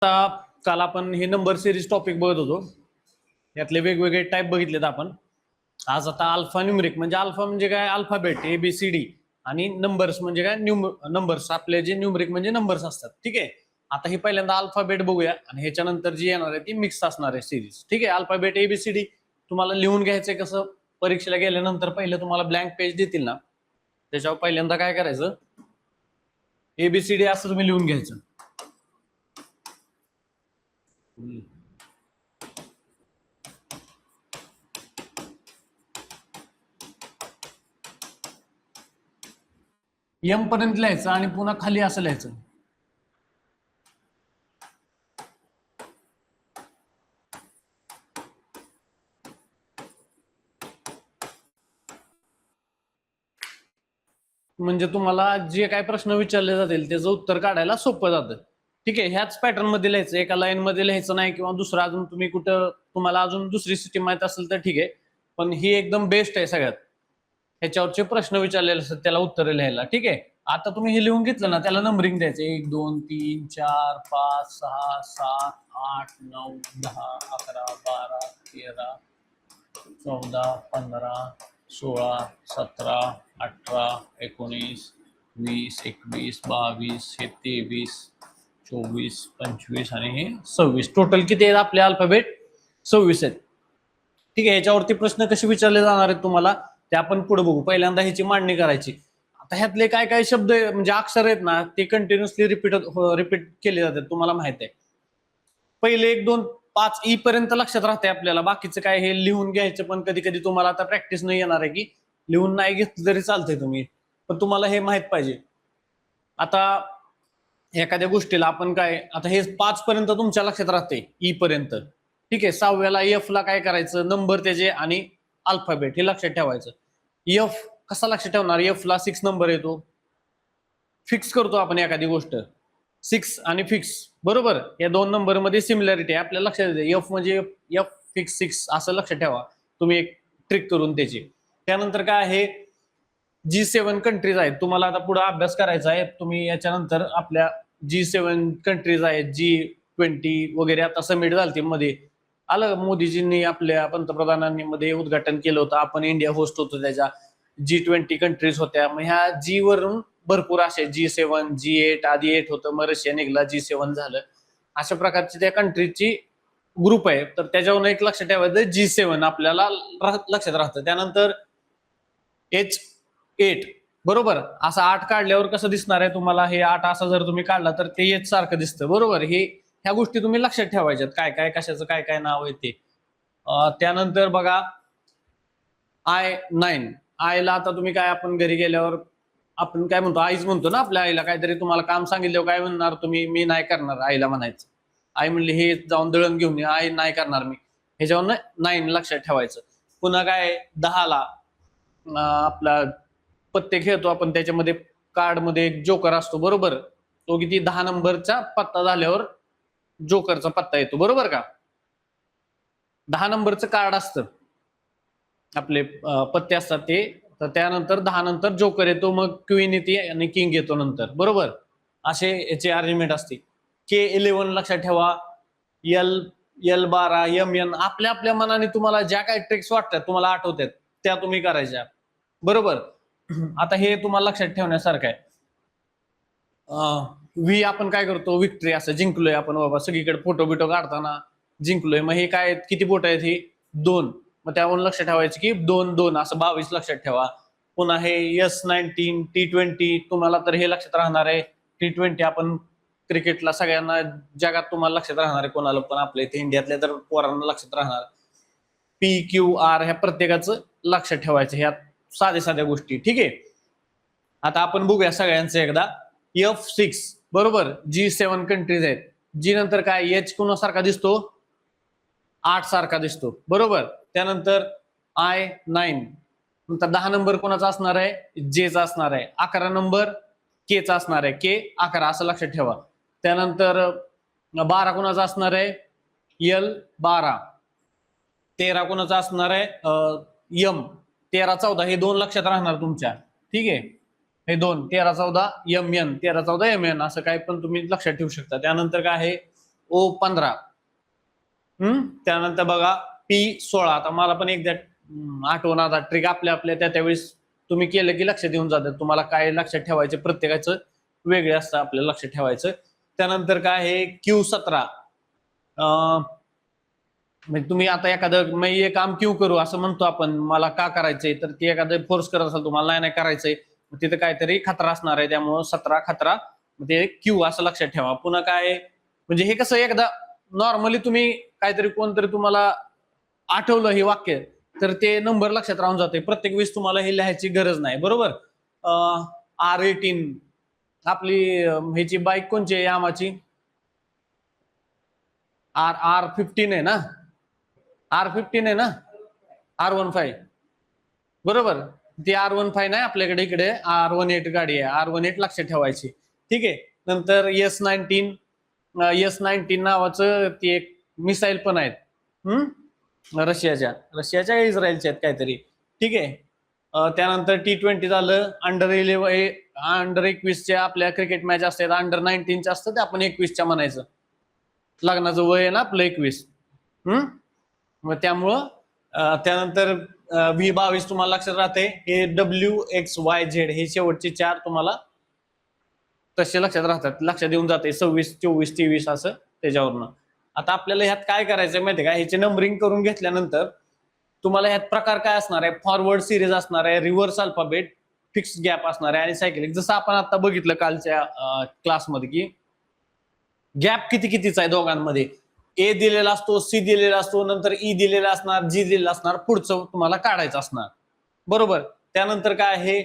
काल आपण हे नंबर सिरीज टॉपिक बघत होतो. यातले वेगवेगळे टाईप बघितलेत आपण. आज आता अल्फा न्यूमरिक म्हणजे अल्फा म्हणजे काय, अल्फाबेट ABCD आणि नंबर्स म्हणजे काय, नंबर्स आपले जे न्यूमरिक म्हणजे नंबर्स असतात. ठीक आहे. आता हे पहिल्यांदा अल्फाबेट बघूया आणि ह्याच्यानंतर जी येणार आहे ती मिक्स असणार आहे सिरीज. ठीक आहे. अल्फाबेट ABCD तुम्हाला लिहून घ्यायचंय कसं, परीक्षेला गेल्यानंतर पहिलं तुम्हाला ब्लँक पेज देतील ना, त्याच्यावर पहिल्यांदा काय करायचं, ABCD असं तुम्ही लिहून घ्यायचं. M पर्यंत लिहायचं आणि पुन्हा खाली असं लिहायचं. म्हणजे तुम्हाला जे काही प्रश्न विचारले जातील त्याचं उत्तर काढायला सोपं जातं. ठीक आहे. ह्याच पॅटर्न मध्ये लिहायचं, एका लाईन मध्ये लिहायचं नाही, किंवा दुसरं अजून तुम्ही कुठं तुम्हाला अजून दुसरी सिस्टीम माहित असेल तर ठीक आहे, पण ही एकदम बेस्ट आहे सगळ्यात. ह्याच्यावरचे प्रश्न विचारलेले असतात त्याला उत्तर लिहायला. ठीक आहे. आता तुम्ही हे लिहून घेतलं ना, त्याला नंबरिंग द्यायचं 1 2 3 4 5 6 7 8 9 10 11 12 13 14 15 16 17 18 19 20 21 22 हे 23 24 25 आणि हे 26. टोटल किती आहेत आपले अल्फाबेट? 26 आहेत. ठीक आहे. याच्यावरती प्रश्न कसे विचारले जाणार आहेत तुम्हाला ते आपण पुढे बघू. पहिल्यांदा ह्याची मांडणी करायची. आता ह्यातले काय काय शब्द म्हणजे अक्षर आहेत ना, ते कंटिन्युअसली रिपीट केले जातात, तुम्हाला माहित आहे. पहिले 1 2 5 ई पर्यंत लक्षात राहते आपल्याला, बाकीचं काय हे लिहून घ्यायचं, पण कधी कधी तुम्हाला आता प्रॅक्टिस नाही येणार आहे की लिहून नाही घेतलं तरी चालतंय तुम्ही, पण तुम्हाला हे माहित पाहिजे. आता एखाद्या गोष्टीला आपण काय, आता हे 5 पर्यंत तुमच्या लक्षात राहते ई पर्यंत. ठीक आहे. 6व्याला F ला काय करायचं, नंबर त्याचे आणि अल्फाबेट हे लक्षात ठेवायचं. F कसा लक्षात ठेवणार, F ला 6 नंबर येतो. फिक्स करतो आपण एखादी गोष्ट, 6 आणि फिक्स, बरोबर. या 2 नंबर मध्ये सिमिलॅरिटी आहे आपल्याला लक्षात येते. F म्हणजे F फिक्स 6 असं लक्षात ठेवा तुम्ही एक ट्रिक करून त्याची. त्यानंतर काय आहे, G7 कंट्रीज आहेत. तुम्हाला आता पुढे अभ्यास करायचा आहे. तुम्ही याच्यानंतर आपल्या G7 कंट्रीज आहेत, G20 वगैरे आता समिट झालती मध्ये, आलं मोदीजींनी आपल्या पंतप्रधानांनी मध्ये उद्घाटन केलं होतं. आपण इंडिया होस्ट होतो त्याच्या. G20 कंट्रीज होत्या. मग ह्या G वरून भरपूर असे G7 G8 आधी 8 होतं, मग रशिया निघाला, G7 झालं. अशा प्रकारची त्या कंट्रीजची ग्रुप आहे. तर त्याच्यावरून एक लक्षात ठेवायचं, G7 आपल्याला लक्षात राहतं. त्यानंतर H8, बरोबर. असं 8 काढल्यावर कसं दिसणार आहे तुम्हाला, हे 8 असं जर तुम्ही काढला तर ते H सारखं दिसतं, बरोबर. हे ह्या गोष्टी तुम्ही लक्षात ठेवायच्यात, काय काय कशाचं काय काय नाव आहे ते. त्यानंतर बघा I9. आईला आता तुम्ही काय, आपण घरी गेल्यावर आपण काय म्हणतो, आईच म्हणतो ना आपल्या आईला. काहीतरी तुम्हाला काम सांगितलं काय म्हणणार तुम्ही, मी नाही करणार, आईला म्हणायचं. आई म्हणली हे जाऊन दळण घेऊन ये, आई नाही करणार मी. ह्याच्यावर 9 लक्षात ठेवायचं. पुन्हा काय 10ला आपला पत्ते खेळतो आपण, त्याच्यामध्ये कार्ड मध्ये एक जोकर असतो, बरोबर. तो किती 10 नंबरचा पत्ता झाल्यावर जोकरचा पत्ता येतो, बरोबर का. 10 नंबरचं कार्ड असतं, आपले पत्ते असतात ते. तर त्यानंतर 10 नंतर जोकर येतो, मग क्वीन येते आणि किंग येतो नंतर, बरोबर. असे याचे अरेंजमेंट असते. K11 लक्षात ठेवा. L12 MN आपल्या आपल्या मनाने तुम्हाला ज्या काही ट्रिक्स वाटतात, तुम्हाला आठवतात, त्या तुम्ही करायच्या, बरोबर. आता हे तुम्हाला लक्षात ठेवण्यासारखं आहे. V आपण काय करतो, विक्ट्री, असं जिंकलोय आपण बाबा, सगळीकडे फोटो बिटो काढताना जिंकलोय. मग हे काय किती बोट आहेत, ही 2. मग त्यावरून लक्षात ठेवायचं की 2 2 असं 22 लक्षात ठेवा. पुन्हा हे S19 T20 तुम्हाला तर हे लक्षात राहणार आहे. T20 आपण क्रिकेटला सगळ्यांना जगात तुम्हाला लक्षात राहणार आहे, कोणाला पण, आपल्या इथे इंडियातल्या तर पोरांना लक्षात राहणार. PQR ह्या प्रत्येकाचं लक्षात ठेवायचं, ह्या साध्या साध्या गोष्टी. ठीक आहे. आता आपण बघूया सगळ्यांचं एकदा. F6, बरोबर. G7 कंट्रीज आहेत. G नंतर काय, H कोणासारखा दिसतो, 8 सारखा दिसतो, बरोबर. त्यानंतर I9, नंतर 10 नंबर कोणाचा असणार आहे, J चा असणार आहे. 11 नंबर K चा असणार आहे, K11 असं लक्षात ठेवा. त्यानंतर 12 कोणाचा असणार आहे, L12. 13 कोणाचा असणार आहे, M. 13 14 हे 2 लक्षात राहणार तुमच्या. ठीक आहे. हे 2 13 14 MN, 13 14 MN असं काय पण तुम्ही लक्षात ठेवू शकता. त्यानंतर काय आहे, O15. त्यानंतर बघा P16. आता मला पण एकदा आठवण, आता ट्रिक आपल्या आपल्या त्यावेळेस तुम्ही केलं की लक्षात येऊन जातं. तुम्हाला काय लक्षात ठेवायचं, प्रत्येकाचं वेगळे असतं आपल्याला लक्षात ठेवायचं. त्यानंतर काय आहे Q17. म्हणजे तुम्ही आता एखादं मी हे काम क्यू करू असं म्हणतो आपण, मला का करायचंय, तर ती एखादं फोर्स करत असाल तुम्हाला, नाही करायचंय, तिथं काहीतरी खतरा असणार आहे, त्यामुळे 17 खतरा, ते क्यू असं लक्षात ठेवा. पुन्हा काय म्हणजे हे कसं एकदा नॉर्मली तुम्ही काहीतरी कोणतरी तुम्हाला आठवलं हे वाक्य, तर ते नंबर लक्षात राहून जाते. प्रत्येक वेळेस तुम्हाला हे लिहायची गरज नाही, बरोबर. R18 आपली ह्याची बाईक कोणची आहे, यामाची R15 आहे ना, R15 आहे ना, R15 बरोबर. ती R15 नाही आपल्याकडे, इकडे R18 गाडी आहे, R18 लक्षात ठेवायची. ठीक आहे. नंतर S19 नावाचं ते एक मिसाईल पण आहेत, रशियाच्या इस्रायलच्या आहेत काहीतरी. ठीक आहे. त्यानंतर T20 झालं. अंडर 21च्या आपल्या क्रिकेट मॅच असतात, अंडर 19च्या असतात, ते आपण 21च्या म्हणायचं. लग्नाचं वय आहे ना आपलं 21. मग त्यामुळं त्यानंतर V22 तुम्हाला लक्षात राहते. हे WXYZ हे शेवटचे 4 तुम्हाला तसे लक्षात राहतात, लक्षात येऊन जाते. 26, 24, 23 असं त्याच्यावरनं. आता आपल्याला ह्यात काय करायचं माहितीये का, ह्याचे नंबरिंग करून घेतल्यानंतर तुम्हाला ह्यात प्रकार काय असणार आहे, फॉरवर्ड सिरीज असणार आहे, रिव्हर्स अल्फाबेट, फिक्स गॅप असणार आहे आणि सायकलिक. जसं आपण आता बघितलं कालच्या क्लासमध्ये की गॅप कितीचा आहे दोघांमध्ये. ए दिलेला असतो, सी दिलेला असतो, नंतर ई दिलेला असणार, जी दिलेला असणार, पुढचं तुम्हाला काढायचं असणार, बरोबर. त्यानंतर काय आहे,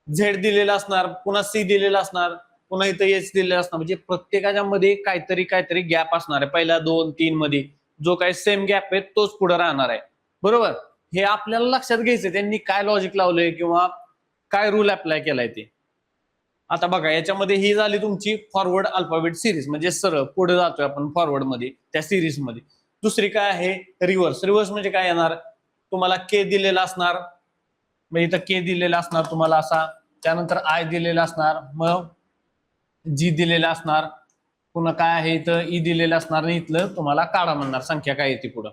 झेड दिलेला असणार, पुन्हा सी दिलेला असणार, पुन्हा इथं एच दिलेला असणार. म्हणजे प्रत्येकाच्या मध्ये काहीतरी गॅप असणार आहे. पहिल्या 2, 3 मध्ये जो काही सेम गॅप आहे तोच पुढे राहणार आहे, बरोबर. हे आपल्याला लक्षात घ्यायचं, त्यांनी काय लॉजिक लावलंय किंवा काय रूल अप्लाय केलाय ते. आता बघा, याच्यामध्ये ही झाली तुमची फॉरवर्ड अल्फाबेट सिरीज, म्हणजे सरळ पुढे जातोय आपण फॉरवर्ड मध्ये त्या सिरीज मध्ये. दुसरी काय आहे, रिव्हर्स. रिव्हर्स म्हणजे काय येणार, तुम्हाला के दिलेला असणार, मग इथं के दिलेला असणार तुम्हाला असा, त्यानंतर आय दिलेला असणार, मग जी दिलेला असणार, पुन्हा काय आहे इथं ई दिलेलं असणार, आणि इथलं तुम्हाला काढा म्हणणार संख्या काय येते पुढं.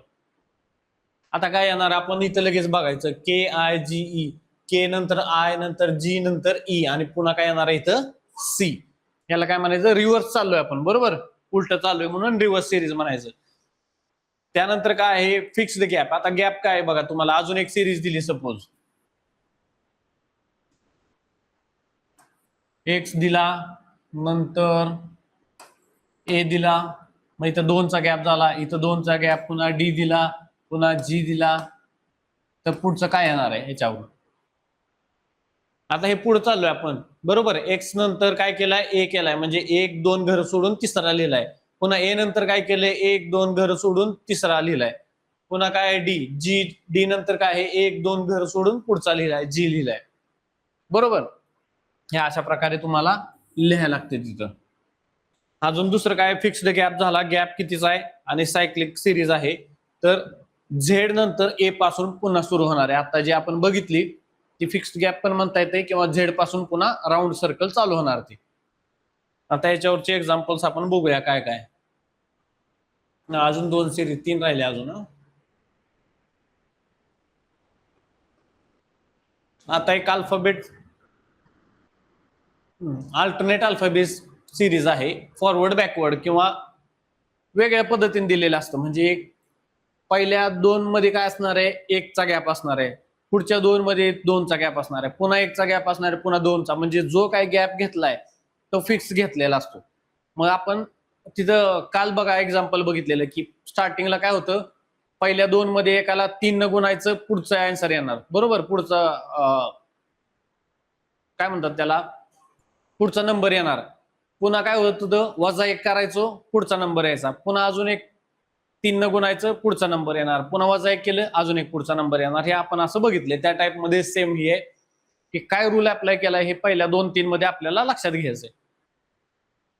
आता काय येणार, आपण इथं लगेच बघायचं, KIGE, के नंतर आय, नंतर जी, नंतर ई, आणि पुन्हा काय येणार आहे इथं सी. याला काय म्हणायचं, रिव्हर्स चाललोय आपण, बरोबर, उलट चाललोय म्हणून रिव्हर्स सिरीज म्हणायचं. त्यानंतर काय आहे, फिक्स्ड गॅप. आता गॅप काय बघा, तुम्हाला अजून एक सिरीज दिली, सपोज एक्स दिला, नंतर ए दिला, मग इथं 2चा गॅप झाला, इथं 2चा गॅप, पुन्हा डी दिला, पुन्हा जी दिला, तर पुढचं काय येणार आहे ह्याच्यावर. आता हे पुढे चाललोय आपण, बरोबर. एक्स नंतर काय केलाय, ए केलाय, म्हणजे 1, 2 घर सोडून तिसरा लिहिलाय. पुन्हा ए नंतर काय केलंय, 1, 2 घर सोडून तिसरा लिहिलाय. पुन्हा काय डी नंतर काय आहे, 1, 2 घर सोडून पुढचा लिहिलाय, जी लिहिलाय, बरोबर. हे अशा प्रकारे तुम्हाला लिहायला लागते तिथं. अजून दुसरं काय, फिक्स्ड गॅप झाला, गॅप कितीचा आहे, आणि सायक्लिक सिरीज आहे, तर झेड नंतर ए पासून पुन्हा सुरू होणार आहे. आता जी आपण बघितली ती फिक्स्ड गॅप पण म्हणता येते, किंवा झेड पासून पुन्हा राऊंड सर्कल चालू होणार ती. आता याच्यावरचे एक्झाम्पल्स आपण बघूया काय काय. अजून 2 सिरीज, 3 राहिले अजून. आता एक अल्फाबेट अल्टरनेट अल्फाबेट सिरीज आहे, फॉरवर्ड बॅकवर्ड किंवा वेगळ्या पद्धतीने दिलेलं असतं. म्हणजे पहिल्या 2 मध्ये काय असणार आहे, 1चा गॅप असणार आहे, पुढच्या 2 मध्ये 2चा गॅप असणार आहे, पुन्हा 1चा गॅप असणार आहे, पुन्हा 2चा. म्हणजे जो काही गॅप घेतलाय तो फिक्स घेतलेला असतो. मग आपण तिथं काल बघा एक्झाम्पल बघितलेलं की स्टार्टिंगला काय होतं, पहिल्या 2 मध्ये एकाला 3 न गुणायचं, पुढचा आन्सर येणार, बरोबर. पुढचा काय म्हणतात त्याला, पुढचा नंबर येणार. पुन्हा काय होत होतं, -1 करायचो, पुढचा नंबर यायचा. पुन्हा अजून एक 3 न गुणायचं, पुढचा नंबर येणार. पुन्हा -1 केलं, अजून एक पुढचा नंबर येणार. हे आपण असं बघितले. त्या टाइप मध्ये सेम ही आहे की काय रूल अप्लाय केलाय हे पहिल्या 2-3 मध्ये आपल्याला लक्षात घ्यायचंय.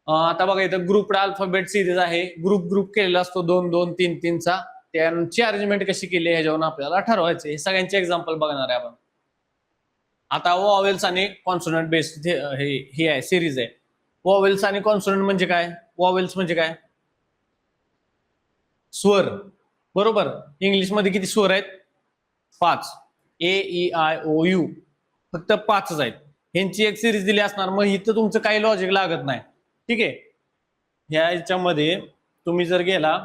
आता बघा इथं ग्रुप अल्फाबेट सिरीज आहे, ग्रुप केलेला असतो 2-2-3-3चा. त्यांची अरेंजमेंट कशी केली ह्याच्यावरून आपल्याला ठरवायचं. हे सगळ्यांचे एक्झाम्पल बघणार आहे आपण. आता वॉवेल्स आणि कॉन्सोनंट बेस्ड हे आहे, सिरीज आहे. वॉवेल्स आणि कॉन्सोनंट म्हणजे काय, वॉवेल्स म्हणजे काय, स्वर, बरोबर. इंग्लिशमध्ये किती स्वर आहेत? 5. A, E, I, O, U, फक्त 5च आहेत. ह्यांची एक सिरीज दिली असणार, मग इथं तुमचं काही लॉजिक लागत नाही. ठीक आहे. ह्याच्यामध्ये तुम्ही जर गेला,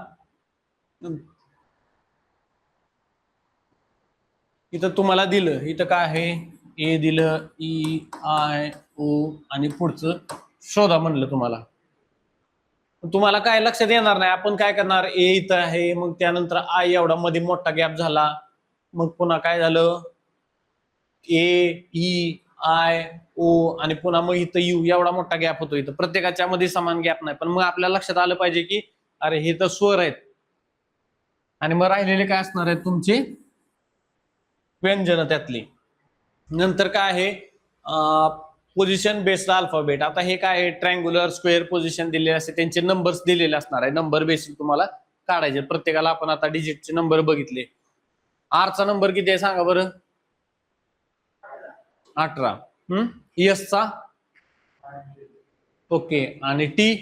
इथं तुम्हाला दिलं, इथं काय आहे? ए दिलं, E, I, O आणि पुढचं शोधा म्हणलं तुम्हाला. तुम्हाला काय लक्षात येणार नाही. आपण काय करणार? ए इथं आहे, मग त्यानंतर आय एवढा मध्ये मोठा गॅप झाला, मग पुन्हा काय झालं? A, E, I, O आणि पुन्हा मग इथं यू एवढा मोठा गॅप होतो. इथं प्रत्येकाच्या मध्ये समान गॅप नाही, पण मग आपल्या लक्षात आलं पाहिजे की अरे हे तर स्वर आहेत आणि मग राहिलेले काय असणार आहेत तुमचे व्यंजन त्यातली. नंतर काय आहे? Position based alphabet. आता हे काय आहे? ट्रायंग्युलर, स्क्वेअर पोझिशन दिलेले असते, त्यांचे नंबर्स दिलेले असणार आहे. नंबर बेसिस तुम्हाला काढायचे. प्रत्येकाला आपण आता डिजिटचे नंबर बघितले. आरचा नंबर किती आहे सांगा बरं? 18. एसचा? ओके. आणि टी?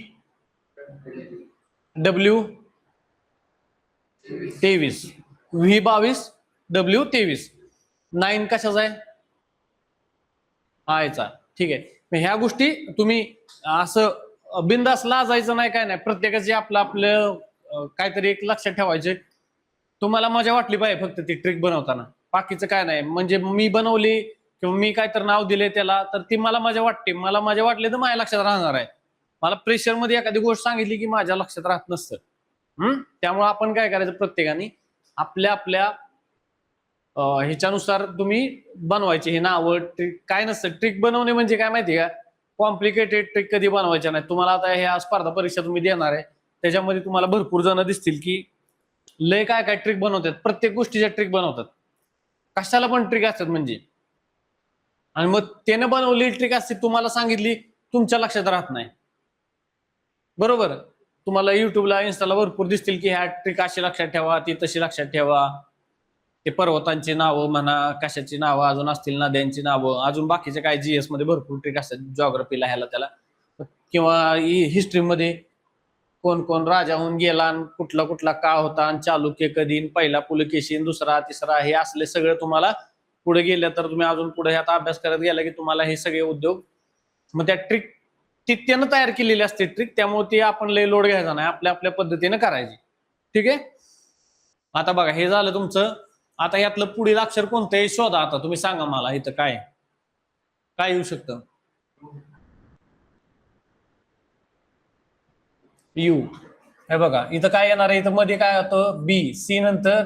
डब्ल्यू? 23. V 22, W 23. 9 कशाचा आहे? आयचा. ठीक आहे. ह्या गोष्टी तुम्ही असं बिंदास लाजायचं नाही, काय नाही. प्रत्येकाचे आपलं आपलं काहीतरी एक लक्षात ठेवायचे. तुम्हाला मजा वाटली पाहिजे फक्त ती ट्रिक बनवताना, बाकीचं काय नाही. म्हणजे मी बनवली किंवा मी काय तर नाव दिले त्याला, तर ती मला मजा वाटते. मला मजा वाटली तर माझ्या लक्षात राहणार आहे. मला प्रेशर मध्ये एखादी गोष्ट सांगितली की माझ्या लक्षात राहत नसतं. त्यामुळे आपण काय करायचं? प्रत्येकाने आपल्या आपल्या ह्याच्यानुसार तुम्ही बनवायचे हे नाव. ट्रिक काय नसतं. ट्रिक बनवणे म्हणजे काय माहिती का? कॉम्प्लिकेटेड ट्रिक कधी बनवायच्या नाही. तुम्हाला आता ह्या स्पर्धा परीक्षा तुम्ही देणार आहे, त्याच्यामध्ये तुम्हाला भरपूर जण दिसतील की लय काय काय ट्रिक बनवतात. प्रत्येक गोष्टीच्या ट्रिक बनवतात, कशाला पण ट्रिक असतात म्हणजे. आणि मग त्यानं बनवलेली ट्रिक असते, तुम्हाला सांगितली, तुमच्या लक्षात राहत नाही. बरोबर. तुम्हाला युट्यूबला, इन्स्टाला भरपूर दिसतील की ह्या ट्रिक अशी लक्षात ठेवा, ती तशी लक्षात ठेवा. ते पर्वतांची नावं म्हणा, कशाची नावं अजून असतील, नद्यांची नावं, अजून बाकीचे काय जीएस मध्ये भरपूर ट्रिक असतात, जॉग्राफीला ह्याला त्याला, किंवा हिस्ट्रीमध्ये कोण कोण राजा होऊन गेला आणि कुठला कुठला काळ होता आणि चालुक्य कधी, पहिला पुलकेशी, दुसरा तिसरा, हे असले सगळं तुम्हाला पुढे गेलं तर तुम्ही अजून पुढे ह्यात अभ्यास करत गेला की तुम्हाला हे सगळे उद्योग, मग त्या ट्रिक त्यानं तयार केलेली असते ट्रिक. त्यामुळे ते आपण लय लोड घ्यायचा नाही, आपल्या आपल्या पद्धतीने करायची. ठीक आहे. आता बघा हे झालं तुमचं. आता यातलं पुढील अक्षर कोणतं आहे शोधा. आता तुम्ही सांगा मला इथं काय काय येऊ शकतं? यू. हे बघा इथं काय येणार आहे? इथं मध्ये काय होतं? बी. सी नंतर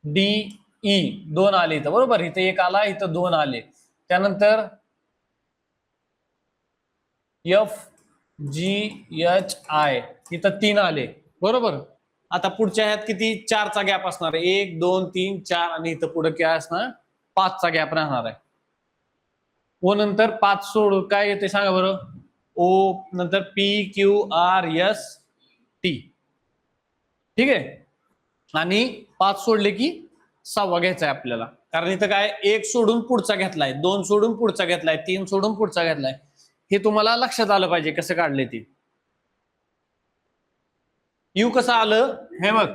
डी, ई. 2 आले इथं, बरोबर. इथं 1 आला, इथं 2 आले. त्यानंतर एफ, जी, एच, आय, इथं 3 आले, बरोबर. आता पुढच्या ह्यात किती? 4चा गॅप असणार आहे. 1, 2, 3, 4 आणि इथं पुढे काय असणार? 5चा गॅप राहणार आहे. ओ नंतर 5 सोड काय येते सांगा बरं? ओ नंतर P, Q, R, S, T. ठीक आहे. आणि 5 सोडले की 6वा घ्यायचा आहे आपल्याला, कारण इथं काय 1 सोडून पुढचा घेतलाय, 2 सोडून पुढचा घेतलाय, 3 सोडून पुढचा घेतलाय. हे तुम्हाला लक्षात आलं पाहिजे कसं काढले ते. यू कसं आलं हे बघ.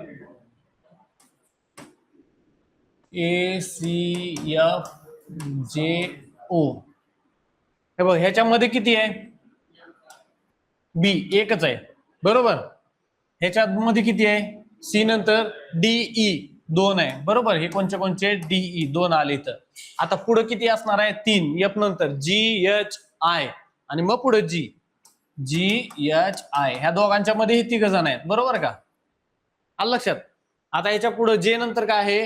ए, सी, एफ, जे, ओ. हे बघ ह्याच्यामध्ये किती आहे? बी एकच आहे, बरोबर. ह्याच्यामध्ये किती आहे? सी नंतर डीई 2 आहे, बरोबर. हे कोणचे कोणचे? डीई 2 आले इथं. आता पुढे किती असणार आहे? 3. एफ नंतर जी, एच, आय आणि मग पुढे जी. जी, एच, आय ह्या दोघांच्या मध्ये हे 3 जण आहेत, बरोबर का? आलं लक्षात? आता याच्या पुढे जे नंतर काय आहे?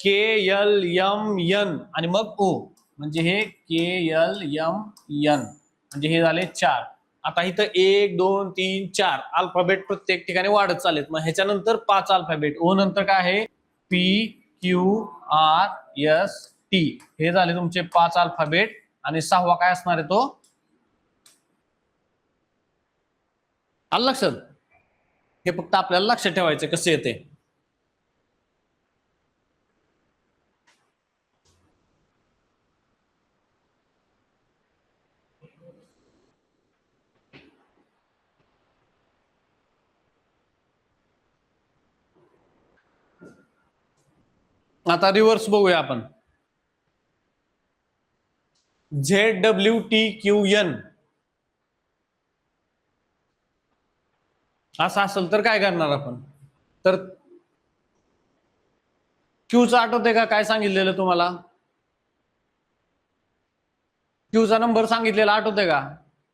के, एल, एम, एन आणि मग ओ. म्हणजे हे के, एल, एम, एन म्हणजे हे झाले 4. आता इथं 1, 2, 3, 4 अल्फाबेट प्रत्येक ठिकाणी वाढत चालेत. मग ह्याच्यानंतर 5 अल्फाबेट. ओ नंतर काय आहे? P, Q, R, S, T. हे झाले तुमचे 5 अल्फाबेट. आणि 6वा काय असणार आहे तो? आलं लक्षात? हे फक्त आपल्याला लक्षात ठेवायचं कसं येते. आता रिव्हर्स बघूया आपण. ZWTQN असं असेल तर काय करणार आपण? तर क्यूचं आठवतंय का काय सांगितलेलं तुम्हाला? क्यूचा नंबर सांगितलेला आठवतंय का?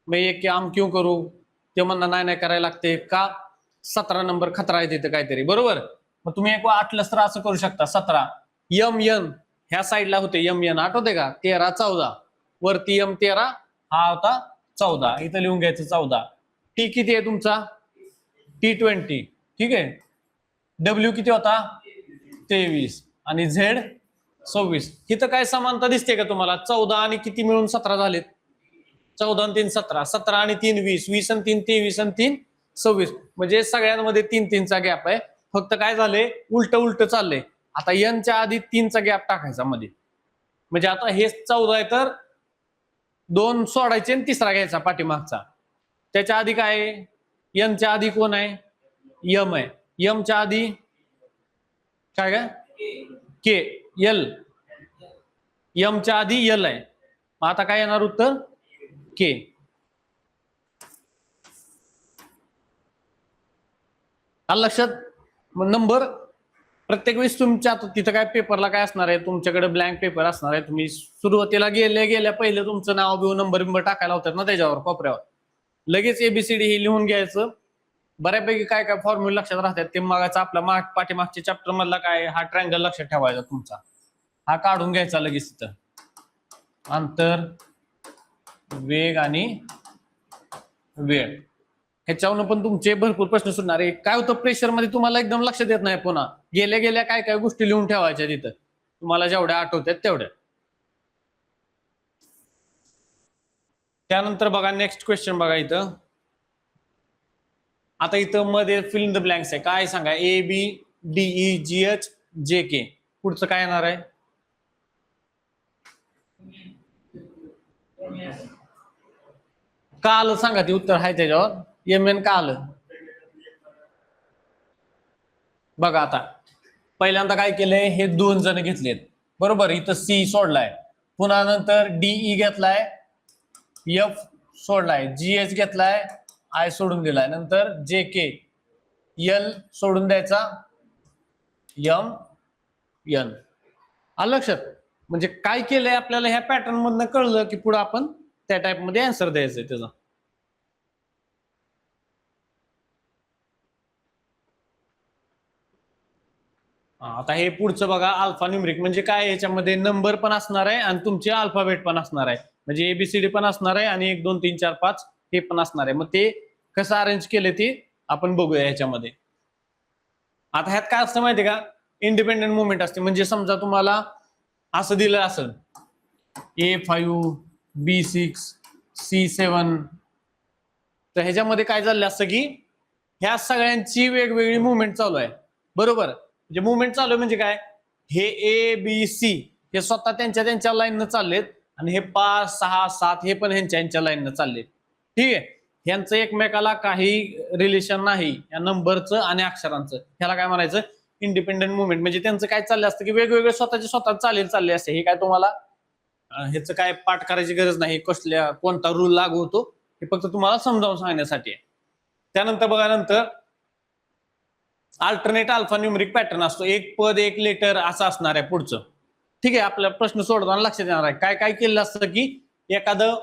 मी एक काम क्यू करू, ते म्हणणं नाही करायला लागते का? 17 नंबर खतरा आहे तिथे काहीतरी, बरोबर? मग तुम्ही एक आठलंच तर असं करू शकता. 17 MN ह्या साईडला होते, MN आठवते का? 13 14 वरती M13 हा होता 14, इथं लिहून घ्यायचं 14. टी किती आहे तुमचा? T20, ठीक आहे. डब्ल्यू किती होता? 23 आणि झेड 26. इथं काय समानता दिसते का तुम्हाला? 14 आणि किती मिळून 17 झालेत? 14 आणि 3 17, 17 आणि 3 20, 20 आणि 3 23 आणि 3 26. म्हणजे सगळ्यांमध्ये 3 चा गॅप आहे. फक्त काय झाले, उलट चाललंय. आता एनच्या आधी 3चा गॅप टाकायचा मध्ये. म्हणजे आता हे 14 आहे तर 2 सोडायचे आणि तिसरा घ्यायचा पाठीमागचा. त्याच्या आधी काय आहे? एनच्या आधी कोण आहे? यम आहे. यमच्या आधी काय के एल. यमच्या आधी एल आहे. मग आता काय येणार उत्तर? के. लक्षात? मग नंबर प्रत्येक वेळेस तुमच्या तिथं काय पेपरला काय असणार आहे? तुमच्याकडे ब्लँक पेपर असणार आहे. तुम्ही सुरुवातीला गेल्या पहिले तुमचं नाव बिव नंबर टाकायला होतात ना त्याच्यावर कोपऱ्यावर. लगेच एबीसीडी हे लिहून घ्यायचं. बऱ्यापैकी काय काय फॉर्म्युला लक्षात राहतात. ते मागाचा आपला पाठीमागच्या चॅप्टर मधला काय हा ट्रायंगल लक्षात ठेवायचा तुमचा. हा काढून घ्यायचा लगेच तिथं. अंतर, वेग आणि वेळ. ह्याच्यावरून पण तुमचे भरपूर प्रश्न सुटणार आहे. काय होतं प्रेशर मध्ये तुम्हाला एकदम लक्षात येत नाही. पुन्हा गेल्या काय काय गोष्टी लिहून ठेवायच्या तिथं तुम्हाला जेवढ्या आठवतात तेवढ्या. त्यानंतर बघा नेक्स्ट क्वेश्चन बघा इथं. आता इथं मध्ये फिल इन द ब्लँक्स आहे. काय सांगा? ABDEGHJK. पुढचं काय येणार आहे? का आलं सांगा ते उत्तर आहे त्याच्यावर. MN का आलं बघा. आता पहिल्यांदा काय केलंय, हे 2 जण घेतलेत, बरोबर? इथं C सोडलाय. पुन्हा नंतर DE घेतलाय, F सोडलाय, GH घेतलाय, I सोडून दिलाय. नंतर JK L सोडून द्यायचा, MN. आलं लक्षात? म्हणजे काय केलंय आपल्याला ह्या पॅटर्न मधनं कळलं की पुढे आपण त्या टाइप मध्ये आन्सर द्यायचंय त्याचा. आता हे पुढचं बघा. अल्फा न्यूमरिक म्हणजे काय? याच्यामध्ये नंबर पण असणार आहे आणि तुमचे अल्फाबेट पण असणार आहे. म्हणजे एबीसीडी पण असणार आहे आणि 1 2 3 4 5 हे पण असणार आहे. मग ते कसं अरेंज केले ते आपण बघूया ह्याच्यामध्ये. आता ह्यात काय असतं माहितीये का? इंडिपेंडेंट मुवमेंट असते. म्हणजे समजा तुम्हाला असं दिलं असेल A5 B6 C7, तर ह्याच्यामध्ये काय झालं असतं की ह्या सगळ्यांची वेगवेगळी मुवमेंट चालू आहे, बरोबर? म्हणजे मुवमेंट चालू आहे म्हणजे काय? हे ABC हे स्वतः त्यांच्या लाईननं चाललेत आणि हे 5 6 7 हे पण ह्यांच्या लाईननं चाललेत, ठीक आहे. ह्यांचं एकमेकाला काही रिलेशन नाही या नंबरचं आणि अक्षरांचं. ह्याला काय म्हणायचं? Independent movement. म्हणजे त्यांचं काय चाललं असतं की वेगवेगळे स्वतः चालले असते. हे काय तुम्हाला ह्याचं काय पाठ करायची गरज नाही. कोणता रूल लागू होतो हे फक्त तुम्हाला समजावून सांगण्यासाठी आहे. त्यानंतर बघा, नंतर अल्टरनेट अल्फा न्यूमरिक पॅटर्न असतो. एक पद एक लेटर असं असणार आहे पुढचं, ठीक आहे. आपला प्रश्न सोडताना लक्षात येणार आहे. काय काय केलेलं असतं की एखादं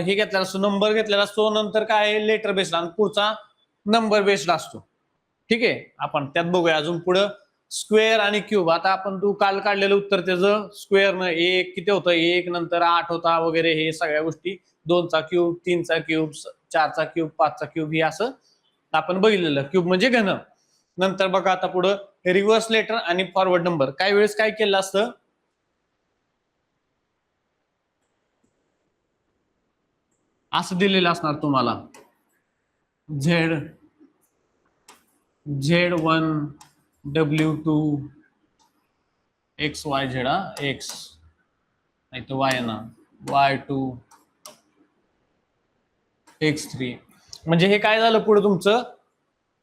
हे घेतलेला असतो, नंबर घेतलेला असतो, नंतर काय लेटर बेस्ड आणि पुढचा नंबर बेस्ड असतो, ठीक आहे. आपण त्यात बघूया अजून पुढं. स्क्वेअर आणि क्यूब. आता आपण तू काल काढलेलं उत्तर त्याचं स्क्वेअरनं 1 किती होतं? 1 नंतर 8 होता वगैरे. हे सगळ्या गोष्टी 2चा क्यूब 3चा क्यूब 4चा क्यूब 5चा क्यूब हे असं आपण बघितलेलं. क्यूब म्हणजे घन. नंतर बघा आता पुढं रिव्हर्स लेटर आणि फॉरवर्ड नंबर. काही वेळेस काय केलं असतं, असं दिलेलं असणार तुम्हाला Z1 W2 XYZ X नाही तर Y ना Y2 X3. म्हणजे हे काय झालं पुढे तुमचं?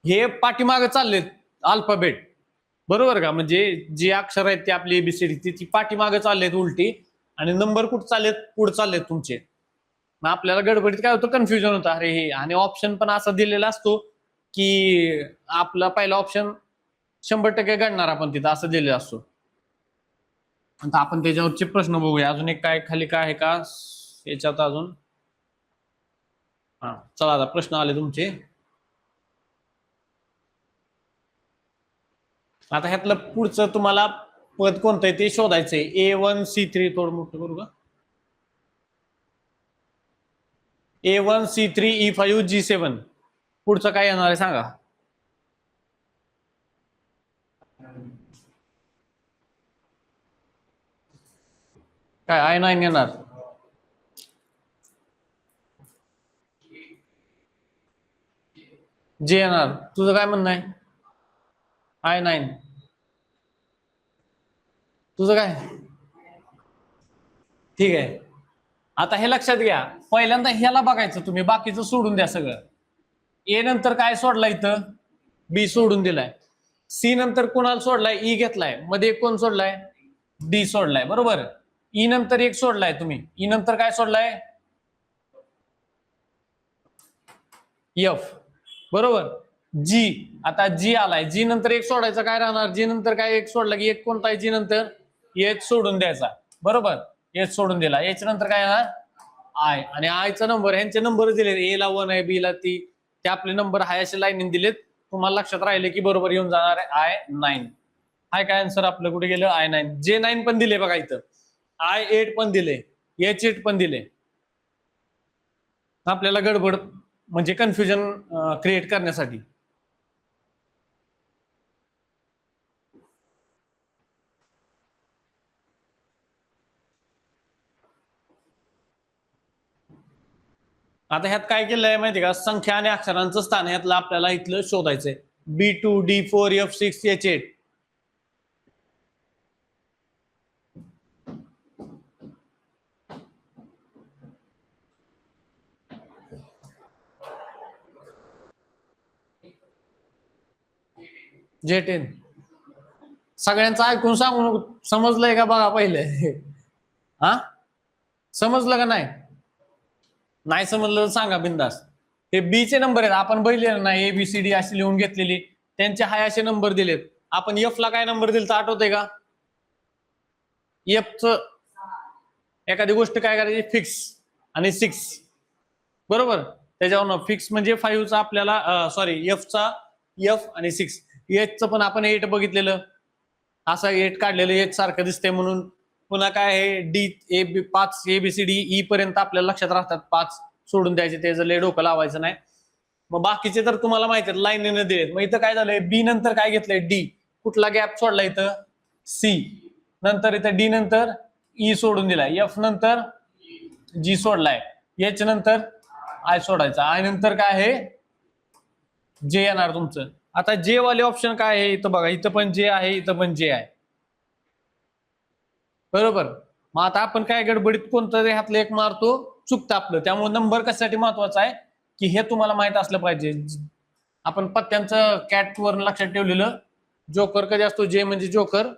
हे पाठीमागे चाललेत अल्फाबेट. बरोबर का? म्हणजे जी अक्षर आहेत ती आपली एबीसीडी ती पाठीमागे चाललेत उलटी आणि नंबर कुठे चाललेत पुढे चाललेत तुमचे. मग आपल्याला गडबडीत काय होतं, कन्फ्युजन होतं, अरे हे. आणि ऑप्शन पण असा दिलेला असतो की आपला पहिला ऑप्शन 100% घडणार आपण तिथं असं दिलेला असतो. आता आपण त्याच्यावरचे प्रश्न बघूया. अजून एक काय खाली काय आहे का याच्यात अजून? हा चला आता प्रश्न आले तुमचे. आता ह्यातलं पुढचं तुम्हाला पद कोणतं आहे ते शोधायचंय. A1C3 थोडं मोठं करू का? A1C3E5G7 पुढचं काय येणार आहे सांगा. काय I9 येणार? जे येणार. तुझं काय म्हणणं आहे? I9. तुझं काय? ठीक आहे. आता हे लक्षात घ्या, पहिल्यांदा ह्याला बघायचं तुम्ही, बाकीचं सोडून द्या सगळं. ए नंतर काय सोडलाय इथं? बी सोडून दिलाय. सी नंतर कोणाला सोडलाय? ई घेतलाय. मध्ये एक कोण सोडलाय? डी सोडलाय. बरोबर. ई नंतर एक सोडलाय तुम्ही. ई नंतर काय सोडलाय? एफ. बरोबर. जी. आता जी आलाय. जी नंतर एक सोडायचा, काय राहणार? जी नंतर काय एक सोडला की एक कोणता आहे? जी नंतर एच सोडून द्यायचा. बरोबर. एच सोडून दिला. एच नंतर काय येणार? आय. आणि आयचा नंबर, ह्यांचे नंबर दिले, ए ला 1 आहे, बी ला ती, ते आपले नंबर हाय असे लाईन दिलेत. तुम्हाला लक्षात राहिले की बरोबर येऊन जाणार आहे I9. हाय काय आन्सर आपलं कुठे गेलं? I9. J9 पण दिले बघा इथं. I8 पण दिले. H8 पण दिले. आपल्याला गडबड म्हणजे कन्फ्युजन क्रिएट करण्यासाठी. आता ह्यात काय केलंय माहिती का? संख्या आणि अक्षरांचं स्थान ह्यातलं आपल्याला इथलं शोधायचंय. B2, D4, F6, H8. J10. सगळ्यांचं ऐकून सांगू समजलंय का बघा पहिले. हा समजलं का नाही? नाही समजलं तर सांगा बिंदास. हे बी चे नंबर आहेत, आपण बघितले ना ABCD अशी लिहून घेतलेली, त्यांचे हाय असे नंबर दिलेत. आपण एफ ला काय नंबर दिला आठवतंय का? एफ च एखादी गोष्ट काय करायची? फिक्स आणि 6. बरोबर. त्याच्यावर फिक्स म्हणजे 5 चा आपल्याला सॉरी एफ चा एफ आणि 6. एच च पण आपण 8 बघितलेलं, असा 8 काढलेलं एच सारखं दिसतंय म्हणून. पुन्हा काय आहे? D A B 5 ABCD E पर्यंत आपल्याला लक्षात राहतात. 5 सोडून द्यायचे, त्याचं लय डोकं लावायचं नाही. मग बाकीचे तर तुम्हाला माहिती आहेत, लाईनीने दिलेत. मग इथं काय झालंय? बी नंतर काय घेतलंय? डी. कुठला गॅप सोडला इथं? सी. नंतर इथं डी नंतर ई सोडून दिलाय. एफ नंतर जी सोडलाय. एच नंतर आय सोडायचा. आय नंतर काय आहे? जे येणार तुमचं. आता जे वाले ऑप्शन काय आहे इथं बघा, इथं पण जे आहे, इथं पण जे आहे. बरोबर. मग आता आपण काय गडबडीत कोणतं ह्यातलं एक मारतो, चुकतं आपलं. त्यामुळे नंबर कशासाठी महत्वाचा आहे की हे तुम्हाला माहित असलं पाहिजे. आपण पत्त्यांचं कॅट वर लक्षात ठेवलेलं. जोकर कधी असतो? जे म्हणजे जोकर.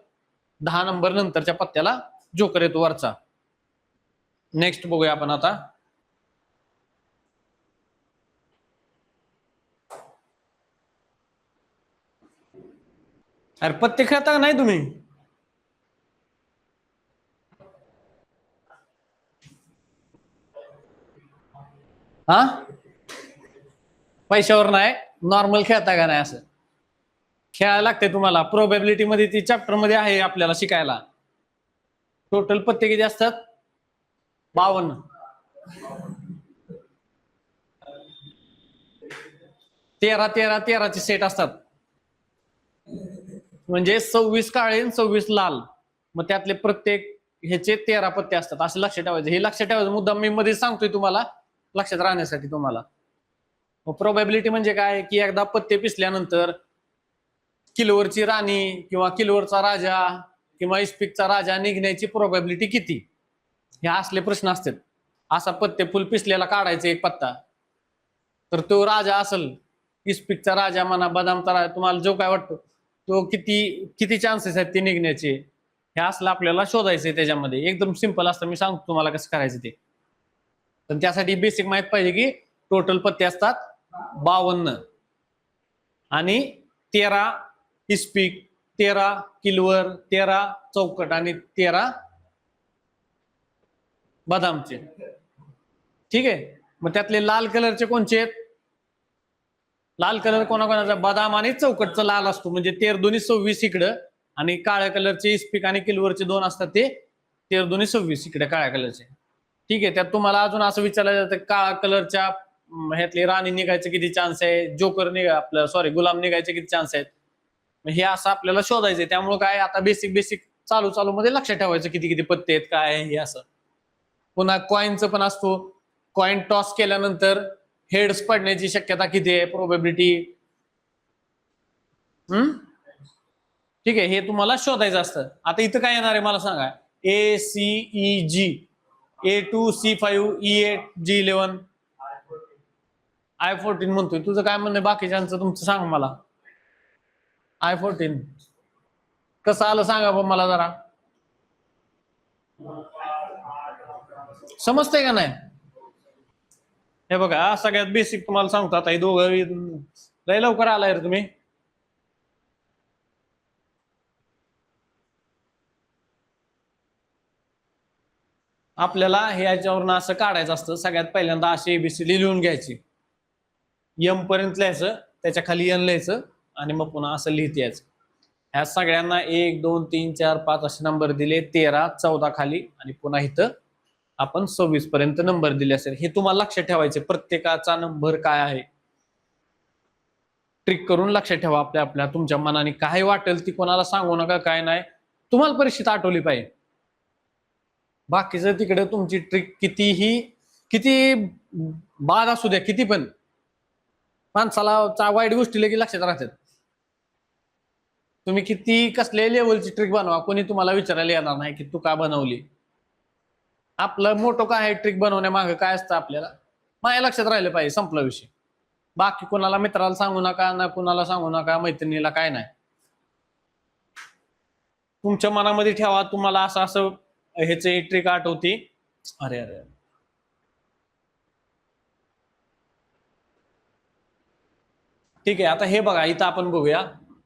10 नंबर नंतरच्या पत्त्याला जोकर येतो वरचा. नेक्स्ट बघूया आपण आता. अरे पत्ते खेळता का नाही तुम्ही? हा पैशावर नाही, नॉर्मल खेळता का नाही असं? खेळायला लागते तुम्हाला. प्रोबॅबिलिटी मध्ये ती चॅप्टर मध्ये आहे आपल्याला शिकायला. टोटल पत्ते किती असतात? 52. 13 चे सेट असतात. म्हणजे 26 काळे आणि 26 लाल. मग त्यातले प्रत्येक ह्याचे 13 पत्ते असतात. असं लक्षात ठेवायचं. हे लक्षात ठेवायचं मुद्दाम मी मध्ये सांगतोय तुम्हाला लक्षात राहण्यासाठी तुम्हाला. प्रोबॅबिलिटी म्हणजे काय की एकदा पत्ते पिसल्यानंतर किलोवरची राणी किंवा किलोवरचा राजा किंवा इस्पिकचा राजा निघण्याची प्रोबॅबिलिटी किती? हे असले प्रश्न असतात. असा पत्ते फुल पिसलेला काढायचा एक पत्ता, तर तो राजा असेल, इस्पिकचा राजा म्हणा, बदामचा राजा, तुम्हाला जो काय वाटतो तो किती किती चान्सेस आहेत ते निघण्याचे, हे असलं आपल्याला शोधायचंय. त्याच्यामध्ये एकदम सिंपल असतं, मी सांगतो तुम्हाला कसं करायचं ते. पण त्यासाठी बेसिक माहित पाहिजे की टोटल पत्ते असतात 52 आणि 13 इस्पिक, 13 किलवर, 13 चौकट आणि 13 बदामचे. ठीक आहे. मग त्यातले लाल कलरचे कोणचे आहेत? लाल कलर कोणाकोणाचा? बदाम आणि चौकटचा लाल असतो, म्हणजे 13 दोन्ही 26 इकडं, आणि काळ्या कलरचे इस्पिक आणि किलवरचे दोन असतात ते 13 दोन्ही 26 इकडे काळ्या कलरचे. ठीक आहे. त्यात तुम्हाला अजून असं विचारलं जातं काळ्या कलरच्या ह्यातली राणी निघायचे किती चान्स आहे, जोकर आपलं सॉरी गुलाम निघायचे किती चान्स आहेत, हे असं आपल्याला शोधायचंय. त्यामुळे काय आता बेसिक चालू मध्ये लक्षात ठेवायचं किती किती पत्ते आहेत काय आहे हे असं. पुन्हा कॉइनचं पण असतो, कॉइन टॉस केल्यानंतर हेड्स पडण्याची शक्यता किती आहे, प्रोबेबिलिटी. ठीक आहे. हे तुम्हाला शोधायचं असतं. आता इथं काय येणार आहे मला सांगा. ACEG, A2C5, E8, G11, I14 म्हणतोय. तुझं काय म्हणणं बाकीच्यांचं तुमचं सांग मला. I14 कसं आलं सांगा बघ मला जरा. समजतंय का नाही? हे बघा सगळ्यात बेसिक तुम्हाला सांगतो. आता हे दोघं लय लवकर आलाय रे तुम्ही. आपल्याला हे याच्यावरून असं काढायचं असतं. सगळ्यात पहिल्यांदा अशी ABCD लिहून घ्यायची. M पर्यंत लिहायचं, त्याच्या खाली N लिहायचं आणि मग पुन्हा असं लिहित यायचं. ह्या सगळ्यांना 1 2 3 4 5 असे नंबर दिले, 13 14 खाली, आणि पुन्हा इथं आपण 26 पर्यंत नंबर दिले असेल. हे तुम्हाला लक्षात ठेवायचे, प्रत्येकाचा नंबर काय आहे ट्रिक करून लक्षात ठेवा. आपल्या तुमच्या मनाने काय वाटेल ती कोणाला सांगू नका, काय नाही. तुम्हाला परीक्षेत आठवली पाहिजे. बाकीचं तिकडे तुमची ट्रिक किती बाद असू द्या, किती पण माणसाला वाईट गोष्टी लगेच लक्षात राहतात. तुम्ही किती कसल्या लेवलची ट्रिक बनवा, कोणी तुम्हाला विचारायला येणार नाही की तू का बनवली. आपलं मोठं काय आहे ट्रिक बनवण्यामागे काय असतं आपल्याला माझ्या लक्षात राहिलं पाहिजे, संपला विषय. बाकी कोणाला मित्राला सांगू नका, ना कोणाला सांगू नका, मैत्रिणीला काय नाही. तुमच्या मनामध्ये ठेवा तुम्हाला असं ह्याचे ट्रिक आठवती. अरे अरे ठीक आहे. आता हे बघा इथं आपण बघूया.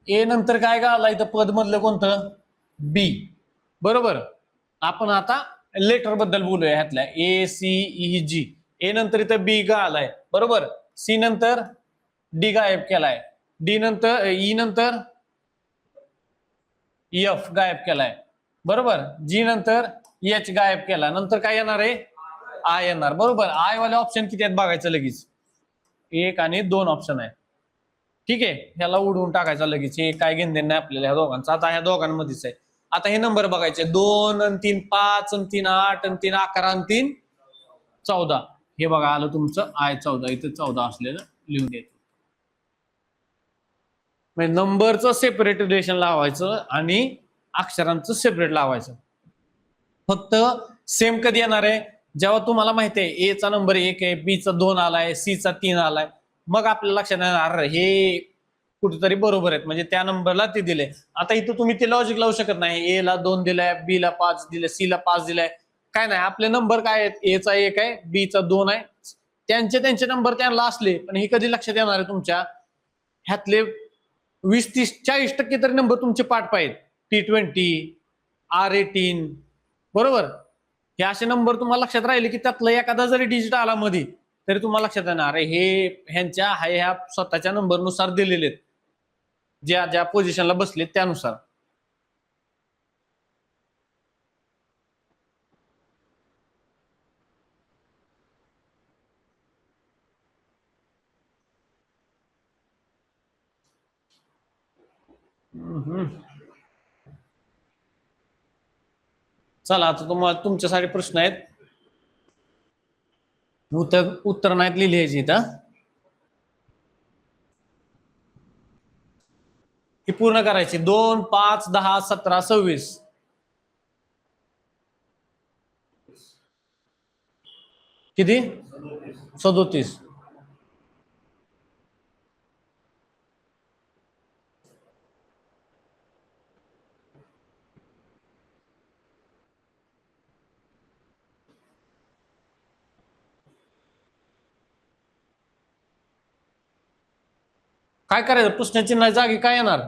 ए नंतर काय का आला इथं पद मधलं कोणतं? बी. बरोबर. आपण आता लेटर बद्दल बोलूया ह्यातल्या ACEG. ए नंतर इथं बी का आलाय, बरोबर. सी नंतर डी गायब केलाय, डी नंतर ई नंतर F गायब केलाय, बरोबर. जी नंतर H गायब केला, नंतर काय येणार आहे? आय येणार, बरोबर. आय वाले ऑप्शन किती आहेत बघायचं लगेच. 1 आणि 2 ऑप्शन आहे. ठीक आहे. ह्याला उडवून टाकायचा लगेच, हे काय घेणं देणं नाही आपल्याला ह्या दोघांचा. आता ह्या दोघांमध्येच आहे. आता हे नंबर बघायचे 2 आणि 3 5 आणि 3 8 आणि 3 11 आणि 3 14. हे बघा आलं तुमचं I14. इथं 14 असलेलं लिहून द्यायचं. म्हणजे नंबरचं सेपरेट रिलेशन लावायचं आणि अक्षरांचं सेपरेट लावायचं. फक्त सेम कधी येणार आहे? जेव्हा तुम्हाला माहिती आहे ए चा नंबर 1 आहे, बी चा 2 आलाय, सी चा 3 आलाय, मग आपल्या लक्षात येणार हे कुठेतरी बरोबर आहेत, म्हणजे त्या नंबरला ते दिले. आता इथं तुम्ही ते लॉजिक लावू शकत नाही. ए ला 2 दिलाय, बी ला 5 दिलाय, सी ला 5 दिलाय, काय नाही. आपले नंबर काय आहेत? ए चा 1 आहे, बी चा 2 आहे. त्यांचे नंबर त्यांना असले, पण हे कधी लक्षात येणार आहे तुमच्या? ह्यातले 20-30-40% तरी नंबर तुमचे पाठ पाहिजेत. T20, R18, बरोबर. हे असे नंबर तुम्हाला लक्षात राहिले की त्यातलं एखादा जरी डिजिट आला मध्ये तरी तुम्हाला लक्षात येणार आहे हे ह्या स्वतःच्या नंबरनुसार दिलेले आहेत, ज्या ज्या पोझिशनला बसलेत त्यानुसार. चला आता तुम्हाला तुमच्यासाठी प्रश्न आहेत. उत्तर नाहीत लिहिली इथं. ही पूर्ण करायची. 2 5 10 17 26 किती? 37. काय करायचं? प्रश्नचिन्हाच्या जागी काय येणार?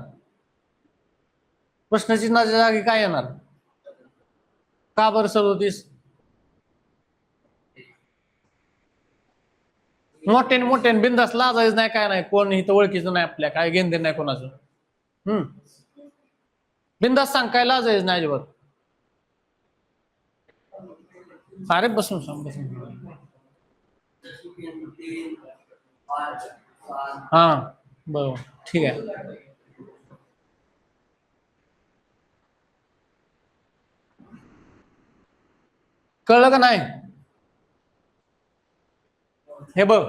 प्रश्नचिन्हाच्या जागी काय येणार? का बरं 37? मोठ्याने बिंदास लाजायचं नाही, काय नाही, कोण इथं ओळखीचं नाही, आपल्या काय घेणं नाही कोणाचं. बिंदास सांग, काय लाजायचं नाही अजिबात. अरे बसून सांग, बसून. हा बरोबर, ठीक आहे. कळलं का नाही? हे बघ,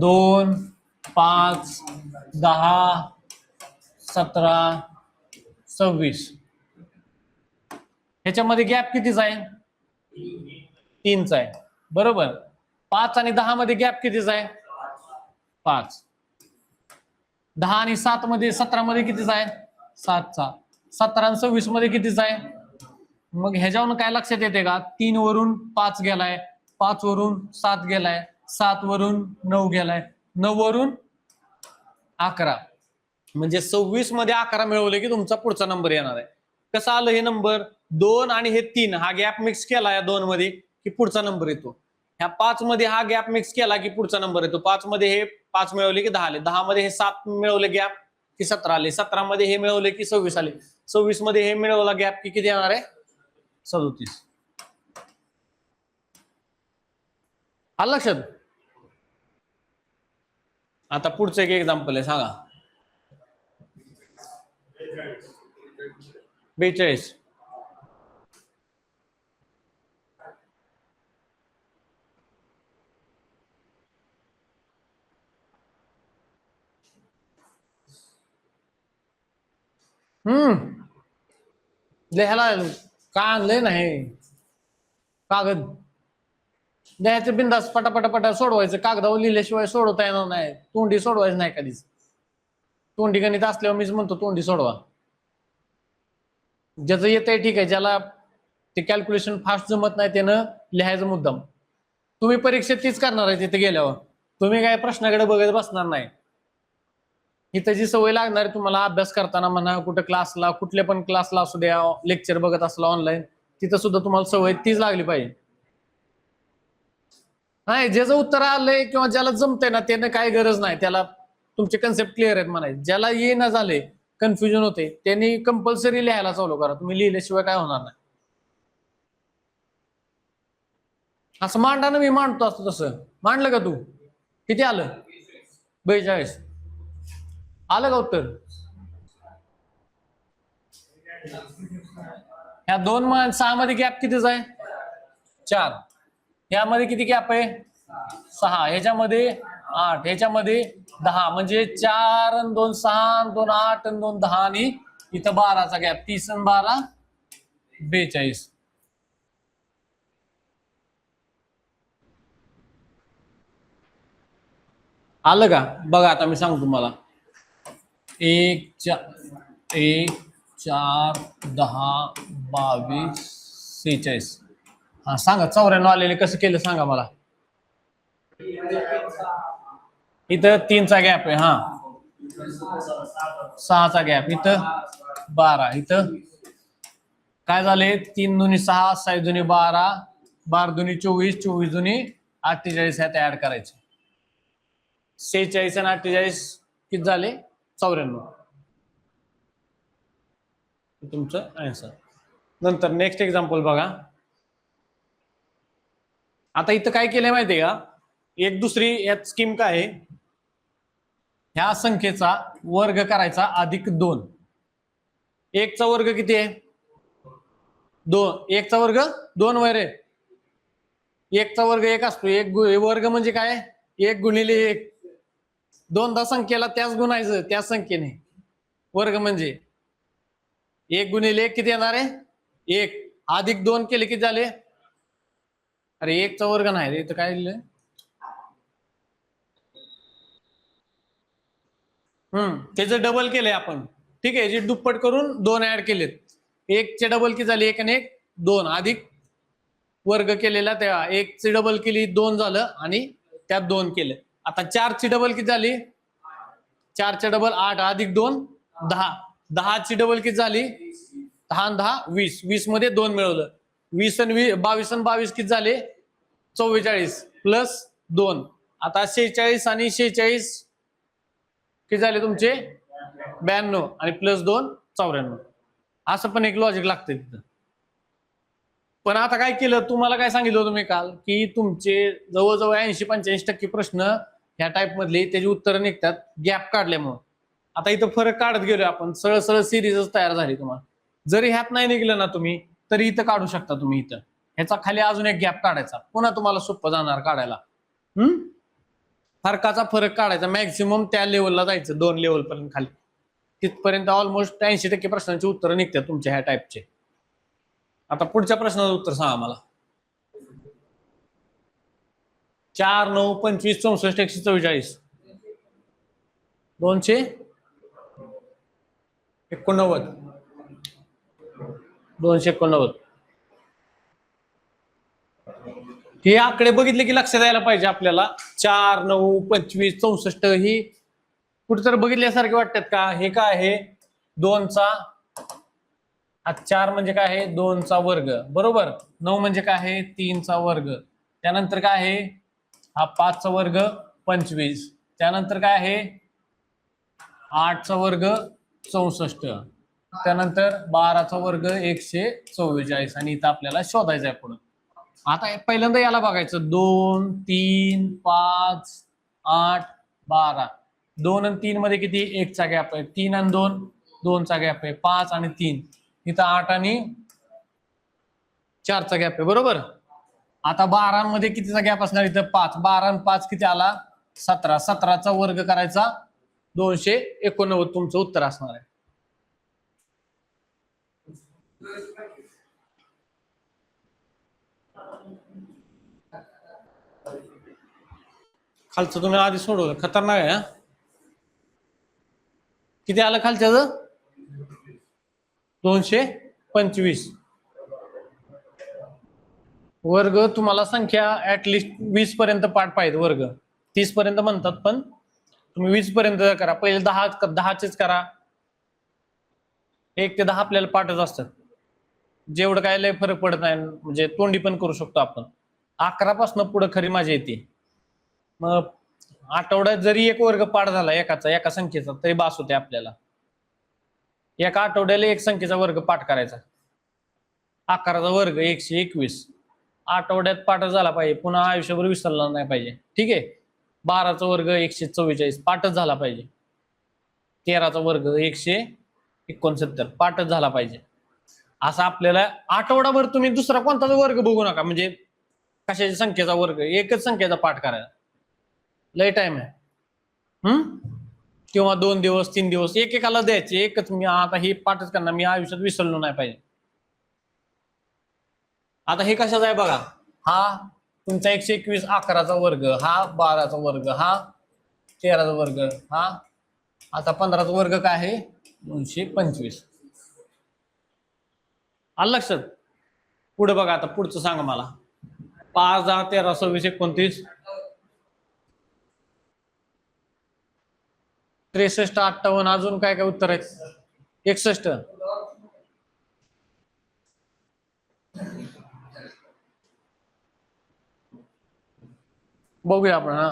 2, 5, 10, 17, 26 ह्याच्यामध्ये गॅप कितीचा आहे? 3चा आहे, बरोबर. 5 आणि 10 मध्ये गॅप कितीचा आहे? 5. 10 आणि 7 मध्ये, 17 मध्ये कितीचा आहे? 7चा. 17 आणि 26 मध्ये कितीचा आहे? मग ह्याच्यावरून काय लक्षात येते का? 3 वरून 5 गेलाय, 5 वरून 7 गेलाय, 7 वरून 9 गेलाय, 9 वरून 11. म्हणजे 26 मध्ये 11 मिळवले की तुमचा पुढचा नंबर येणार आहे. कसं आलं हे नंबर? 2 आणि हे 3 हा गॅप मिक्स केला या 2 मध्ये की पुढचा नंबर येतो. ह्या 5 मध्ये हा गॅप मिक्स केला की पुढचा नंबर येतो. 5 मध्ये हे 5 मिळवले की 10 आले, 10 मध्ये हे 7 मिळवले गॅप की 17 आले, 17 मध्ये हे मिळवले की 26 आले, 26 मध्ये हे मिळवला गॅप की किती येणार आहे? 37. आलं लक्षात? आता पुढचं एक एक्झाम्पल आहे, सांगा. 42. लिहायला का आणलंय नाही कागद? द्यायचं बिंदास, पटापटा सोडवायचं. कागदावर लिहिल्याशिवाय सोडवता येणार नाही. तोंडी सोडवायचं नाही कधीच. तोंडी गणित असल्यावर मीच म्हणतो तोंडी सोडवा. ज्याचं येतंय ठीक आहे, ज्याला ते कॅल्क्युलेशन फास्ट जमत नाही त्यानं लिहायचं मुद्दाम. तुम्ही परीक्षेत तीच करणार आहे तिथे गेल्यावर. तुम्ही काय प्रश्नाकडे बघत बसणार नाही. इथं जी सवय लागणार तुम्हाला अभ्यास करताना म्हणा, कुठं क्लासला, कुठल्या पण क्लासला असू द्या, लेक्चर बघत असला ऑनलाईन, तिथं सुद्धा तुम्हाला सवय तीच लागली पाहिजे. नाही, ज्याचं उत्तर आलंय किंवा ज्याला जमतंय ना त्यानं काही गरज नाही, त्याला तुमचे कन्सेप्ट क्लिअर आहेत म्हणायचे. ज्याला ये ना झाले, कन्फ्युजन होते, त्यांनी कंपल्सरी लिहायला चालू करा. तुम्ही लिहिल्याशिवाय काय होणार नाही. असं मांडा, मी मांडतो असतो तसं. मांडलं का तू? किती आलं? 42 आलं का उत्तर? ह्या 2 6 मध्ये गॅप कितीचा आहे? 4. ह्यामध्ये किती गॅप आहे? 6. ह्याच्यामध्ये 8, ह्याच्यामध्ये 10. म्हणजे 4 आणि 2 6, 2 8 आणि 2 10 आणि इथं 12चा गॅप. 30 आणि 12 42. आलं का? बघा आता मी सांगतो तुम्हाला. 1 4 10 22 46. हा सांगा, 94 आलेले कसं केलं सांगा मला. इथं 3चा गॅप आहे, हा 6चा गॅप, इथं 12, इथं काय झाले? 3 दुनी 6, 6 दुनी 12, 12 दुनी 24, 24 दुनी 48 ह्यात ऍड करायचे. 46 आणि 48 किती झाले? 94. तुमचं आन्सर. नंतर नेक्स्ट एक्झाम्पल बघा. आता इथं काय केलंय माहितीये का? एक दुसरी यात स्कीम काय आहे? ह्या संख्येचा वर्ग करायचा अधिक 2. 1चा वर्ग किती आहे? 2. 1चा वर्ग 2 वैरे. 1चा वर्ग 1 असतो. 1 वर्ग म्हणजे काय? 1 गुणिले 1. 2दा संख्येला त्याच गुणायचं, त्याच संख्येने. वर्ग म्हणजे 1 गुणिले 1 किती येणार आहे? 1 अधिक 2 केले किती झाले? अरे 1चा वर्ग नाही रे, इथं काय लिहिलंय? त्याचं डबल केलंय आपण. ठीक आहे, जे दुप्पट करून 2 ऍड केलेत. 1चे डबल किती झाले? 1 आणि 1 2 अधिक वर्ग केलेला त्या 1चे डबल केली 2 झालं आणि त्यात 2 केलं. आता 4ची डबल किती झाली? 4च्या डबल 8 अधिक 2 10. 10ची डबल किती झाली? 10 आणि 10 20. 20 मध्ये 2 मिळवलं. 20 आणि 22 आणि 22 किती झाले? 44 प्लस 2. आता 46 आणि 46 किती झाले तुमचे? 92 आणि प्लस 2 94. असं पण एक लॉजिक लागतंय तिथं. पण आता काय केलं, तुम्हाला काय सांगितलं होतं मी काल, की तुमचे जवळजवळ 80-85% प्रश्न ह्या टाईप मधले त्याची उत्तरं निघतात गॅप काढल्यामुळे. आता इथं फरक काढत गेलो आपण, सरळ सरळ सिरीजच तयार झाली तुम्हाला. जरी ह्यात नाही निघलं ना तुम्ही, तरी इथं काढू शकता तुम्ही. इथं ह्याचा खाली अजून एक गॅप काढायचा, पुन्हा तुम्हाला सोपं जाणार काढायला. फरकाचा फरक काढायचा, मॅक्सिमम त्या लेवलला जायचं 2 लेवल पर्यंत खाली. तिथपर्यंत ऑलमोस्ट 80% प्रश्नांची उत्तरं निघतात तुमच्या ह्या टाईपचे. आता पुढच्या प्रश्नाचं उत्तर सांगा मला. 4 9 25 64 144 289 289. हे आकडे बघितले की लक्षात यायला पाहिजे आपल्याला. 4 9 25 64 ही कुठेतरी बघितल्यासारखे वाटतात का? हे काय आहे? 2चा 4 म्हणजे काय आहे? 2चा वर्ग बरोबर. 9 म्हणजे काय आहे? 3चा वर्ग. त्यानंतर काय आहे? हा 5चा वर्ग 25. त्यानंतर काय आहे? 8चा वर्ग 64. त्यानंतर 12चा वर्ग 144. आणि इथं आपल्याला शोधायचं आहे पुढे. आता पहिल्यांदा याला बघायचं. 2 3 5 8 12. 2 आणि 3 मध्ये किती? 1चा गॅप आहे. 3 आणि 2 2चा गॅप आहे. 5 आणि 3 इथं 8 आणि 4चा गॅप आहे बरोबर. आता 12 मध्ये कितीचा गॅप असणार? इथं 5. 12 आणि 5 किती आला? 17. 17चा वर्ग करायचा 289 तुमचं उत्तर असणार आहे. खालचं तुम्ही आधी सोडवलं, खतरनाक आहे. किती आलं खालच्याच? 225. वर्ग तुम्हाला संख्या ऍटलिस्ट 20 पर्यंत पाठ पाहिजे. वर्ग 30 पर्यंत म्हणतात, पण तुम्ही 20 पर्यंत करा. पहिले 10चेच करा. 1 ते 10 आपल्याला पाठच असतात. जेवढं काय लय फरक पडत नाही, म्हणजे तोंडी पण करू शकतो आपण. 11 पासून पुढे खरी माझी येते. मग आठवड्यात जरी एक वर्ग पाठ झाला एका संख्येचा तरी बास होते आपल्याला. एका आठवड्याला एक संख्येचा वर्ग पाठ करायचा. 11चा वर्ग 121. आठवड्यात पाठ झाला पाहिजे, पुन्हा आयुष्यभर विसरला नाही पाहिजे. ठीक आहे. 12चा वर्ग 144 पाठच झाला पाहिजे. 13चा वर्ग 169 पाठच झाला पाहिजे. असं आपल्याला आठवडाभर तुम्ही दुसरा कोणताच वर्ग बघू नका. म्हणजे कशाच्या संख्येचा वर्ग, एकच संख्येचा पाठ करायला लय टाइम आहे. किंवा 2 दिवस 3 दिवस एकेकाला द्यायचे. एकच मी आता हे पाठच करणार, मी आयुष्यात विसरलो नाही पाहिजे. आता हे कशाचा आहे बघा. हा तुमचा 121. 11चा वर्ग, हा 12चा वर्ग, हा 13चा वर्ग, हा आता 15चा वर्ग काय आहे? 225. आलं लक्षात? पुढे बघा. आता पुढचं सांगा मला. 5 10 13 26 29 63 58. अजून काय काय उत्तर आहेत? 61. बघूया आपण. हा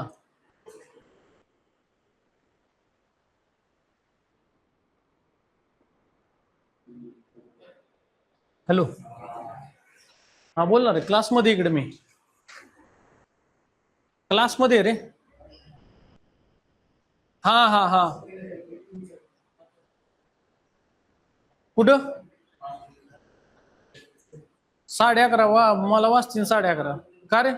हॅलो, हा बोल ना रे. क्लासमध्ये इकडे मी क्लासमध्ये रे. हा हा हा. कुठं? 11:30. वा, मला वाजतील 11:30. का रे?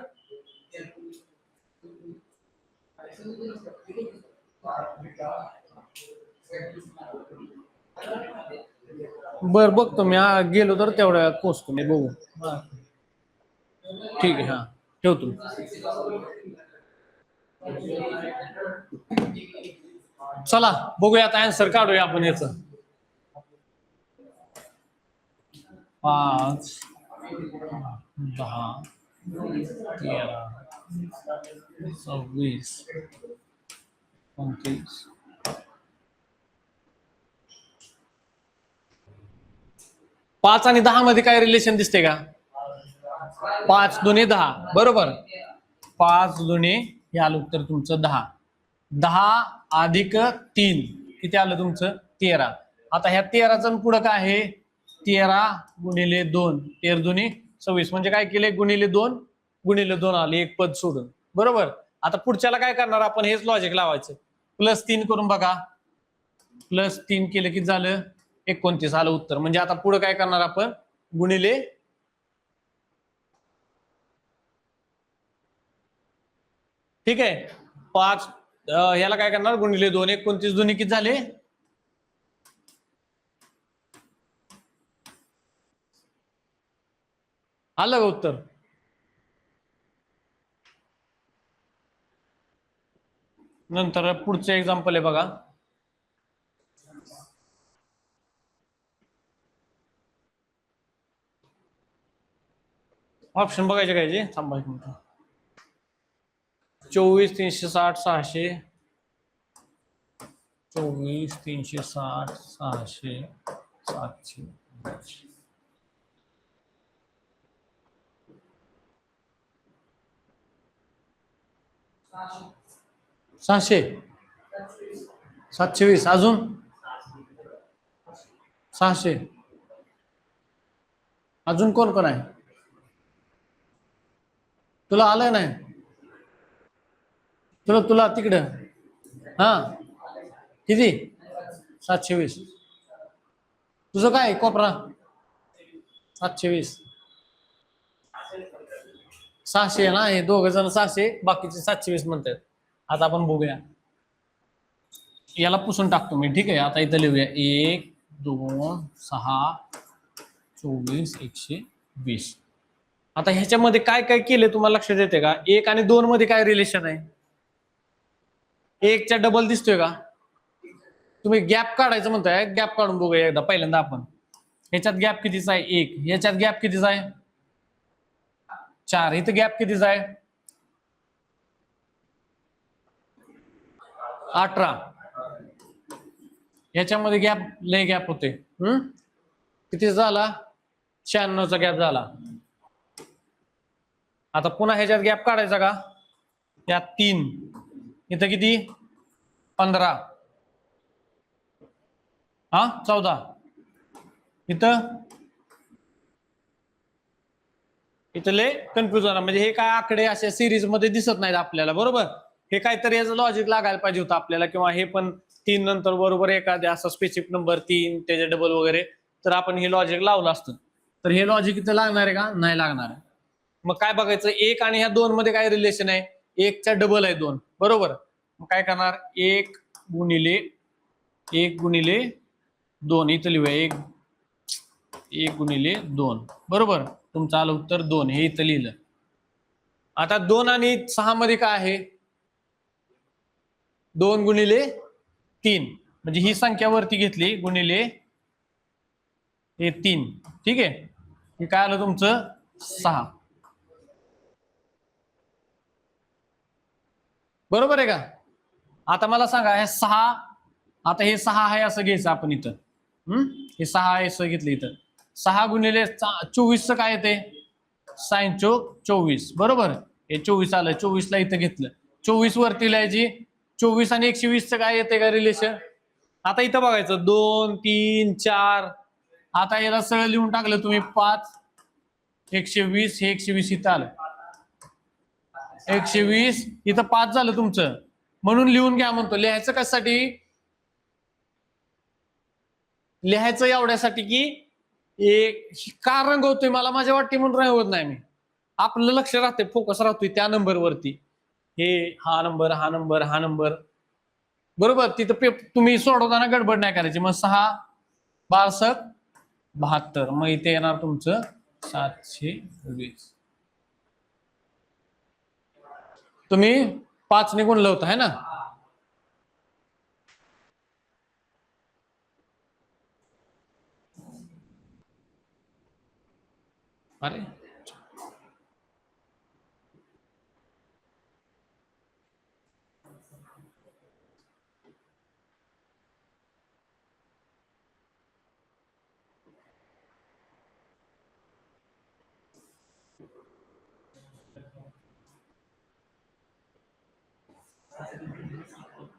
बर बघतो मी. गेलो तर तेवढ्या पोचतो मी. बघू. ठीक आहे. हा ठेवतो. चला बघूया आता आन्सर काढूया आपण याच. 5 10 13 26 29 5 आणि 10 मध्ये काय रिलेशन दिसते का? 5 दुने 10 बरोबर. 5 दुने हे आलं उत्तर तुमचं 10. 10 अधिक 3 किती आलं तुमचं 13. आता ह्या 13चं पुढं काय आहे 13 गुणिले 2 13 दुनी 26 म्हणजे काय केले गुणिले 2 गुणिले 2 आले एक पद सोडून बरोबर. आता पुढच्याला काय करणार आपण हेच लॉजिक लावायचं +3 करून बघा +3 केलं की झालं 29 आलं उत्तर. म्हणजे आता पुढे काय करणार आपण गुणिले ठीक आहे 5 याला काय करणार गुणिले 2 29 दोन्ही किती झाले आलं का उत्तर. नंतर पुढचं एक्झाम्पल आहे बघा ऑप्शन बघायचे काय जे थांबा एक मिनिट 24 360 600 24 360 600 700 600 720 अजून 600 अजून कोण कोण आहे तुला आलं नाही तुला तुला तिकडं हा किती 720 तुझं काय कोपरा 720 600 ना हे दोघ जण 600 बाकीचे 720 म्हणतात. आता आपण बघूया याला पुसून टाकतो मी ठीक आहे. आता इथं लिहूया 1 2 6 24 120. आता ह्याच्यामध्ये काय काय केले तुम्हाला लक्षात येते का 1 आणि 2 मध्ये काय रिलेशन आहे 1 च्या डबल दिसतोय का तुम्ही गॅप काढायचं म्हणताय गॅप काढून बघूया एकदा पहिल्यांदा आपण ह्याच्यात गॅप कितीचा आहे 1 ह्याच्यात गॅप कितीचा आहे 4 इथं गॅप कितीचा आहे 18 ह्याच्यामध्ये गॅप लय गॅप होते किती झाला 96 चा गॅप झाला. आता पुन्हा ह्याच्यात गॅप काढायचा का यात 3 इथं किती 15 हा 14 इथं इथले कन्फ्युज होणार म्हणजे हे काय आकडे अशा सिरीज मध्ये दिसत नाहीत आपल्याला बरोबर. हे काहीतरी याचं लॉजिक लागायला पाहिजे होतं आपल्याला किंवा हे पण 3 नंतर बरोबर एखाद्या असा स्पेसिफिक नंबर 3 त्याच्या डबल वगैरे तर आपण हे लॉजिक लावलं असतं. तर हे लॉजिक इथं लागणार आहे का नाही लागणार आहे. मग काय बघायचं 1 आणि ह्या 2 मध्ये काय रिलेशन आहे 1 च्या डबल आहे 2 बरोबर. मग काय करणार 1 गुणिले 2 इथं लिहूया 1 गुणिले 2 बरोबर. तुमचं आलं उत्तर 2 हे इथं लिहिलं. आता 2 आणि 6 मध्ये काय आहे 2 गुणिले 3 म्हणजे ही संख्या वरती घेतली गुणिले हे 3 ठीक आहे. हे काय आलं तुमचं 6 बरोबर आहे का. आता मला सांगा हे 6 आता हे 6 आहे असं घ्यायचं आपण इथं हे 6 आहे असं घेतलं इथं 6 गुणिले 24 काय येते साइन चोक 24 बरोबर. हे 24 आलं 24 ला इथं घेतलं 24 वरती लिहायची 24 आणि 120 काय येते का रिलेशन. आता इथं बघायचं 2 3 4 आता याला सगळं लिहून टाकलं तुम्ही 5 120 हे 120 इथं आलं 120 इथं 5 झालं तुमचं म्हणून लिहून घ्या म्हणतो. लिहायचं कशासाठी लिहायचं एवढ्यासाठी की एक का रंगवतोय मला माझ्या वाटते म्हणून रंगवत नाही मी आपलं लक्ष राहते फोकस राहतोय त्या नंबर वरती हे हा नंबर हा नंबर हा नंबर बरोबर. तिथं तुम्ही सोडवताना गडबड नाही करायची. मग 6 12 72 मग इथे येणार तुमचं 720 तुम्ही 5 ने गुणलं होतं है ना. अरे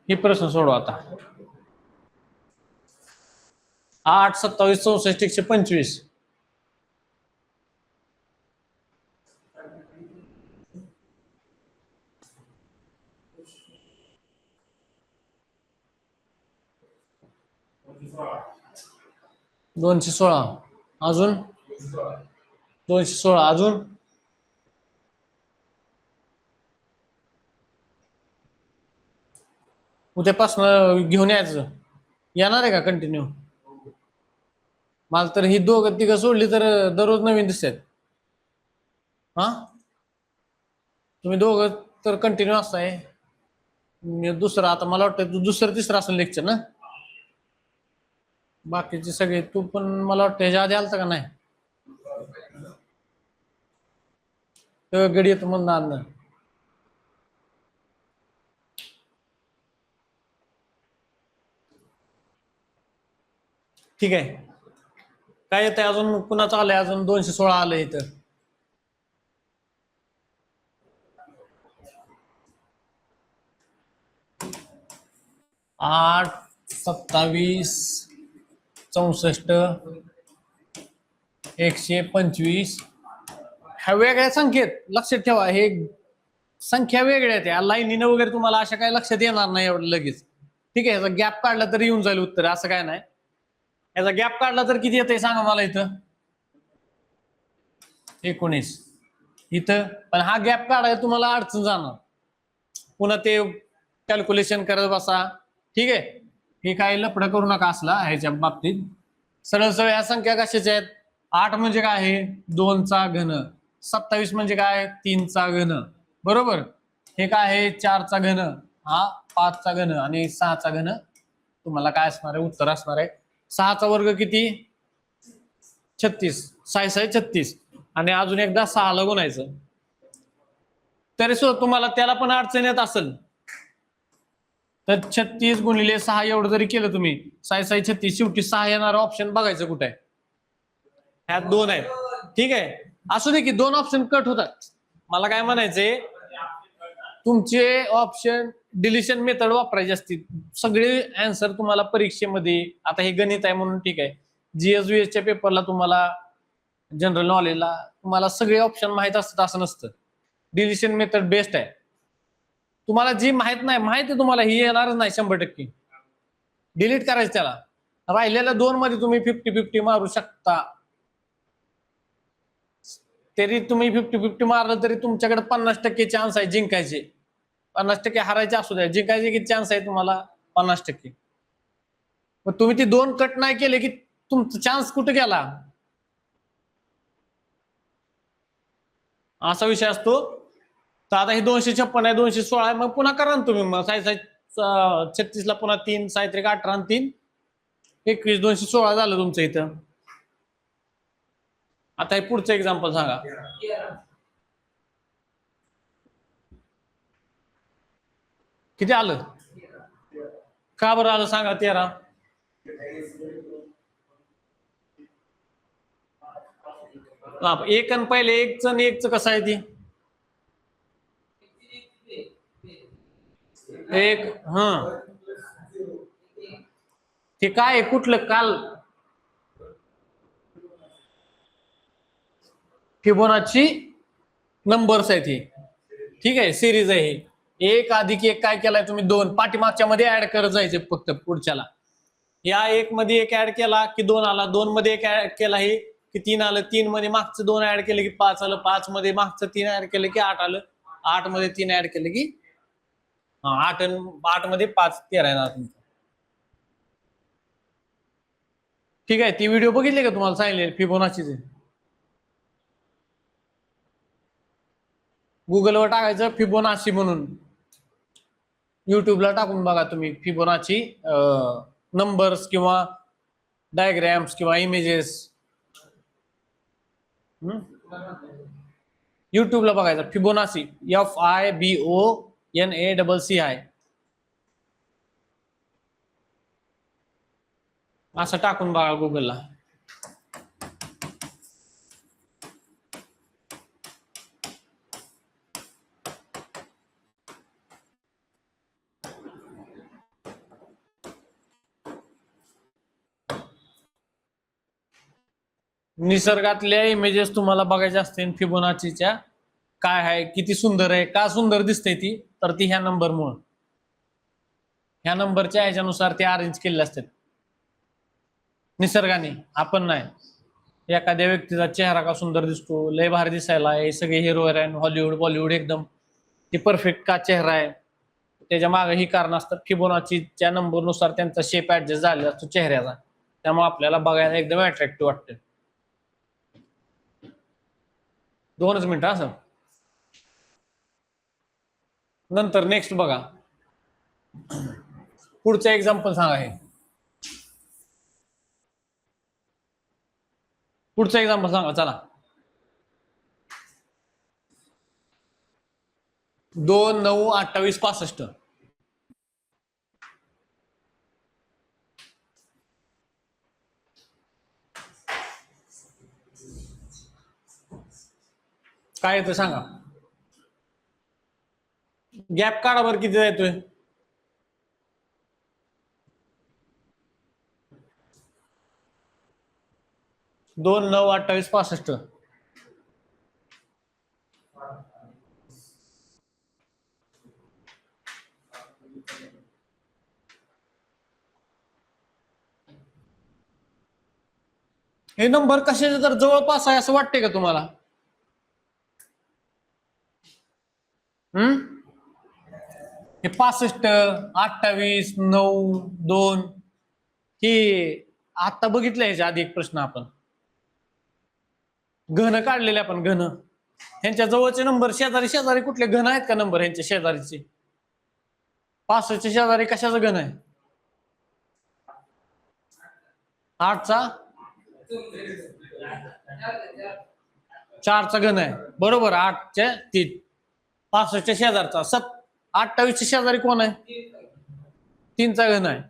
हे प्रश्न सोडवा आता. 8, 27, 64, 125. दोनशे 16 अजून 216 अजून उद्यापासून घेऊन यायचं. येणार आहे का कंटिन्यू? मला तर ही दोघं तिघं सोडली तर दररोज नवीन दिसतात. हा तुम्ही दोघं तर कंटिन्यू असताय. दुसरं आता मला वाटतं दुसरं तिसरं असेल लेक्चर ना. बाकीचे सगळे तू पण मला वाटतं ह्याच्या आधी आलता का नाही? गडी येतो म्हणून आणणं. ठीक आहे. काय येतंय अजून? कुणाचं आलंय अजून? 216 आलंय इथं. 8, 27, 64, 125. ह्या वेगळ्या संख्येत लक्षात ठेवा. हे संख्या वेगळ्या आहेत. या लाईनीनं वगैरे तुम्हाला अशा काही लक्षात येणार नाही एवढं लगेच. ठीक आहे. याचा गॅप काढला तरी येऊन जाईल उत्तर, असं काय नाही. याचा गॅप काढला तर किती येतंय सांगा मला इथं? 19 इथं. पण हा गॅप काढायला तुम्हाला अडचण जाणार. पुन्हा ते कॅल्क्युलेशन करत बसा. ठीक आहे. हे काय लफडं करू नका असला ह्याच्या बाबतीत. सरळ सरळ ह्या संख्या कशाच्या आहेत? 8 म्हणजे काय आहे? 2चा घन. 27 म्हणजे काय? 3चा घन. बरोबर. हे काय आहे? 4चा घन. हा 5चा घन आणि 6चा घन. तुम्हाला काय असणार आहे? उत्तर असणार आहे 6चा वर्ग किती? 36. 6 6 36 आणि अजून एकदा 6 ला गुणायचं. तरी सुद्धा तुम्हाला त्याला पण अडचण येत असेल तर 36 गुणिले 6 एवढं जरी केलं तुम्ही, 6 6 36, शेवटी 6 येणारा ऑप्शन बघायचं कुठे आहे. ह्यात 2 आहेत. ठीक आहे. असू दे की 2 ऑप्शन कट होतात. मला काय म्हणायचंय, तुमचे ऑप्शन डिलिशन मेथड वापरायची असतील. सगळे आन्सर तुम्हाला परीक्षेमध्ये, आता हे गणित आहे म्हणून ठीक आहे, GS च्या पेपरला तुम्हाला, जनरल नॉलेजला तुम्हाला सगळे ऑप्शन माहित असतात असं नसतं. डिलिशन मेथड बेस्ट आहे. तुम्हाला जी माहित नाही, माहिती आहे तुम्हाला, ही येणारच नाही 100%. डिलीट करायचं त्याला. राहिलेल्या 2 मध्ये तुम्ही 50-50 मारू शकता. तरी तुम्ही 50-50 मारलं तरी तुमच्याकडे 50% चान्स आहे जिंकायचे. 50% हारायचे असू द्या, जिंकायचे किती चान्स आहे तुम्हाला? 50%. मग तुम्ही ती 2 कट नाही केले की तुमचा चान्स कुठे गेला? असा विषय असतो. तर आता हे 256 आहे, 216 आहे. मग पुन्हा करा ना तुम्ही. मग 36 ला पुन्हा 3, 6 18 आणि 3 21, 216 झालं तुमचं इथं. आता हे पुढचं एक्झाम्पल सांगा. किती आलं? का बरं आलं सांगा? 13. एक आणि पहिले एकच आणि एकच कसं आहे ती? एक. हा ते काय कुठलं काल? फिबोनाची नंबर्स आहेत हे. ठीक आहे. सिरीज आहे ही. 1 अधिक 1 काय केलाय तुम्ही? 2. पाठीमागच्या मध्ये ऍड करत जायचे फक्त पुढच्याला. या 1 मध्ये 1 ऍड केला की 2 आला. 2 मध्ये 1 ऍड केला हे की 3 आलं. 3 मध्ये मागचं 2 ऍड केलं की 5 आलं. 5 मध्ये मागचं 3 ऍड केलं की 8 आलं. 8 मध्ये 3 ऍड केलं की 8 मध्ये 5 13 येणार तुमचं. ठीक आहे. ती व्हिडिओ बघितली का तुम्हाला सांगितले फिबोनाचीचे? गुगलवर टाकायचं फिबोनाची म्हणून, युट्यूबला टाकून बघा तुम्ही फिबोनाची नंबर्स किंवा डायग्रॅम्स किंवा इमेजेस. युट्यूबला बघायचं फिबोनाची, FIBONACI असं टाकून बघा गुगलला. निसर्गातल्या इमेजेस तुम्हाला बघायच्या असतील फिबोनाचीच्या, काय आहे, किती सुंदर आहे, का सुंदर दिसते ती, तर ती ह्या नंबरमुळे, ह्या नंबरच्या ह्याच्यानुसार ते अरेंज केलेले असतात निसर्गाने, आपण नाही. एखाद्या व्यक्तीचा चेहरा का सुंदर दिसतो, लय भारी दिसायला, हे सगळे हिरो हिरोईन हॉलिवूड बॉलिवूड एकदम ते परफेक्ट का चेहरा आहे, त्याच्या मागे ही कारण असतात. फिबोनाचीच्या नंबरनुसार त्यांचा शेप ऍडजस्ट झालेला असतो चेहऱ्याचा, त्यामुळे आपल्याला बघायला एकदम अट्रॅक्टिव्ह वाटतं. 2च मिनिटं असं. नंतर नेक्स्ट बघा, पुढचं एक्झाम्पल सांगा. हे पुढचं एक्झाम्पल सांगा चला. 2, 9, 28, 65. काय येतं सांगा. गॅप काढा बरं, किती येतोय. 2, 9, 28, 65. हे नंबर कशाचे तर जवळपास आहे असं वाटते का तुम्हाला? हे 65, 28, 9, 2 हे आता बघितलं ह्याच्या आधी एक प्रश्न आपण घन काढलेले, आपण घन ह्यांच्या जवळचे नंबर शेजारी शेजारी कुठले घन आहेत का नंबर ह्यांच्या शेजारीचे? 65च्या शेजारी कशाचं घन आहे? 8चा 4चा घन आहे, बरोबर. 8च्या 3. 65च्या शेजारचा 28च्या शेजारी कोण आहे? 3चा घन आहे.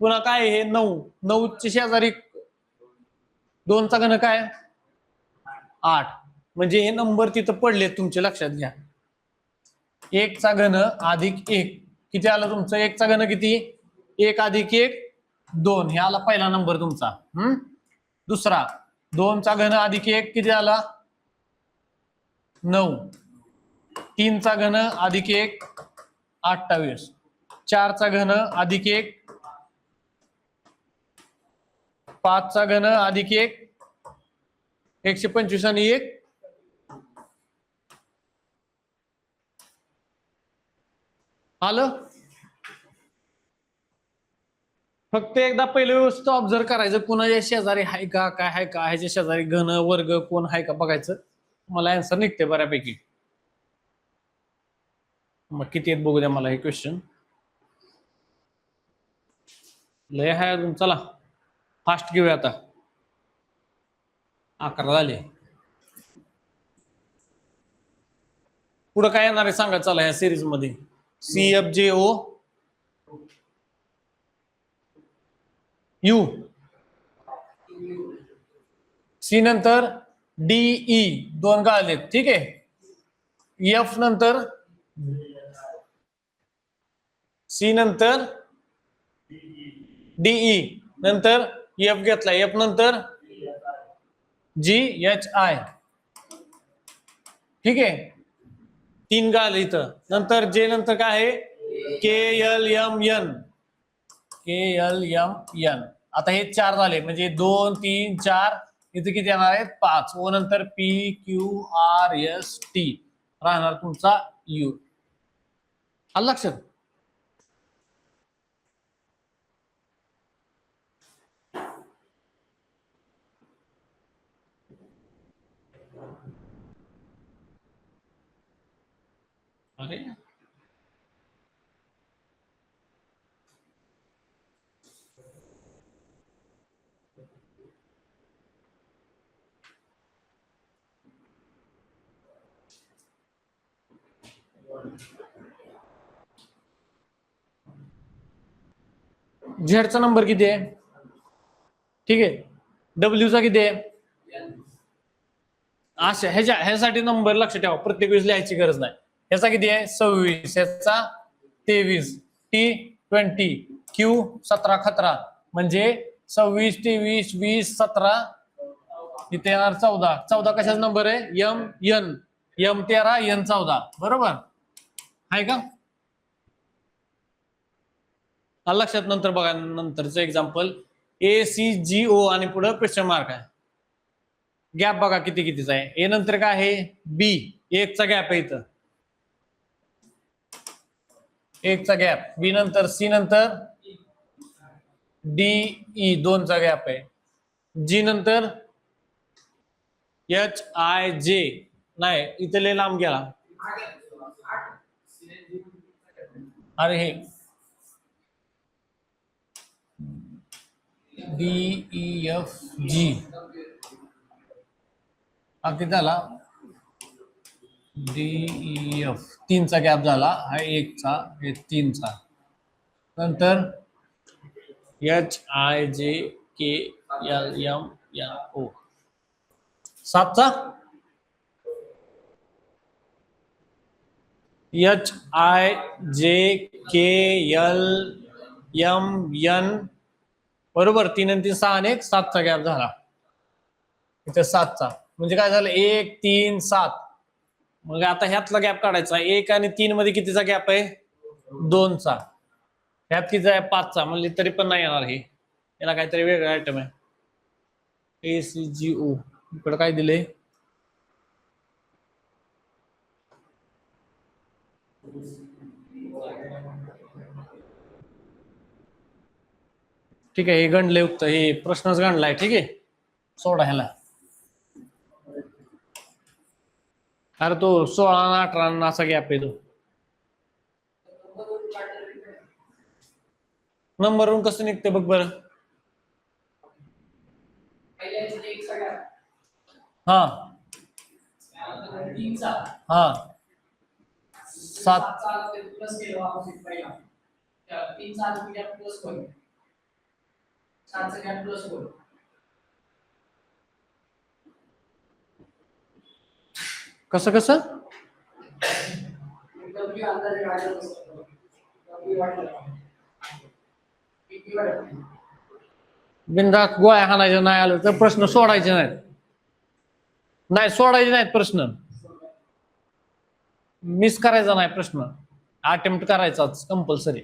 पुन्हा काय हे 9, 9च्या शेजारी 2चा घन काय? 8. म्हणजे हे नंबर तिथं पडले, तुमच्या लक्षात घ्या. 1चा घन अधिक 1 किती आलं तुमचं? 1चा घन किती? 1 अधिक 1 2. हे आला पहिला नंबर तुमचा. दुसरा 2चा घन अधिक 1 किती आला? 9. 3चा घन अधिक 1 28. 4चा घन अधिक 1 5चा घन अधिक 1 125 आणि 1 आलं. फक्त एकदा पहिले व्यवस्थित ऑब्झर्व करायचं, कुणाच्या शेजारी आहे का, काय आहे का, ह्याच्या शेजारी घन वर्ग कोण आहे का बघायचं, मला आन्सर निघते बऱ्यापैकी. मग किती आहेत बघू द्या मला हे क्वेश्चन. लय आहे अजून, चला फास्ट घेऊया आता. 11 झाले. पुढे काय येणार आहे सांगा चला ह्या सिरीज मध्ये. CFJO U, C नंतर DE 2 गाळलेत, ठीक आहे. F नंतर C नंतर DE नंतर F घेतला, F नंतर GHI, ठीक आहे. 3 गाळले इथं. नंतर J नंतर काय आहे? KLMN. KLMN. आता हे 4 झाले, म्हणजे 2, 3, 4 इथे किती येणार आहेत? 5. O नंतर PQRST राहणार तुमचा U. आलं लक्षात? अरे झेडचा नंबर किती आहे? ठीक आहे. डब्ल्यूचा किती आहे? अशा ह्यासाठी नंबर लक्ष ठेवा, प्रत्येक वेळेस लिहायची गरज नाही. ह्याचा किती आहे? 26. ह्याचा 23. T 20. Q 17 खतरा, म्हणजे 26, 23, 20, 17 इथे येणार 14. 14 कशाचा नंबर आहे? M N. M 13 N 14. बरोबर आहे का? लक्षात. नंतर बघा नंतरचं एक्झाम्पल ACGO आणि पुढे क्वेश्चन मार्क आहे. गॅप बघा किती कितीचा आहे. ए नंतर काय आहे? बी. एकचा गॅप आहे इथं. एकचा गॅप. बी नंतर सी नंतर DE 2चा गॅप आहे. जी नंतर HIJ. नाही इथे लय लांब गेला. अरे हे DEFG किती झाला? DEF 3चा गॅप झाला. हा 1चा, हे 3चा. नंतर HIJKLMNO 7चा. HIJKLMN बरोबर. 3 आणि 3 6 आणि 1 7चा गॅप झाला. इथे 7चा म्हणजे काय झालं? 1 3 7. मग आता ह्यातला गॅप काढायचा. 1 आणि 3 मध्ये कितीचा गॅप आहे? 2चा. ह्यात किती आहे? 5चा. म्हणजे तरी पण नाही येणार. हे याला काहीतरी वेगळं आयटम आहे. ACGO इकडे काय दिले? ठीक आहे. हे गणले उत्तर. हे प्रश्नच गणलाय. ठीक आहे. सोडा ह्याला. अरे तो 16 आणि 18 असा गॅप आहे तो. नंबरवरून कसं निघते बघ बरं. हा हा 7. कसं कसं? बिनधास्त गोळ्या हाणायच्या नाही आलं तर प्रश्न सोडायचे नाहीत. नाही सोडायचे नाहीत प्रश्न. मिस करायचा नाही प्रश्न. अटेम्प्ट करायचाच कंपल्सरी.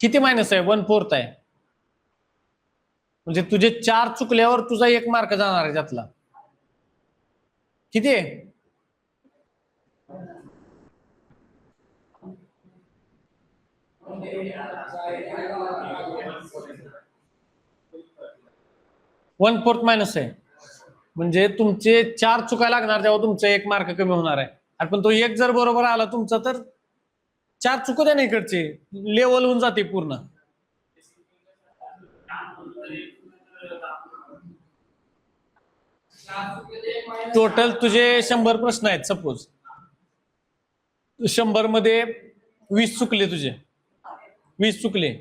किती मायनस आहे? 1/4 आहे. म्हणजे तुझे 4 चुकल्यावर तुझा 1 मार्क जाणार आहे त्यातला. किती आहे? 1/4 मायनस आहे. म्हणजे तुमचे 4 चुकायला लागणार तेव्हा तुमचा 1 मार्क कमी होणार आहे. पण तो 1 जर बरोबर आला तुमचा तर 4 चुकू द्या ना इकडचे. लेवल होऊन जाते पूर्ण. टोटल तुझे 100 प्रश्न आहेत. सपोज 100 मध्ये 20 चुकले तुझे. 20 चुकले.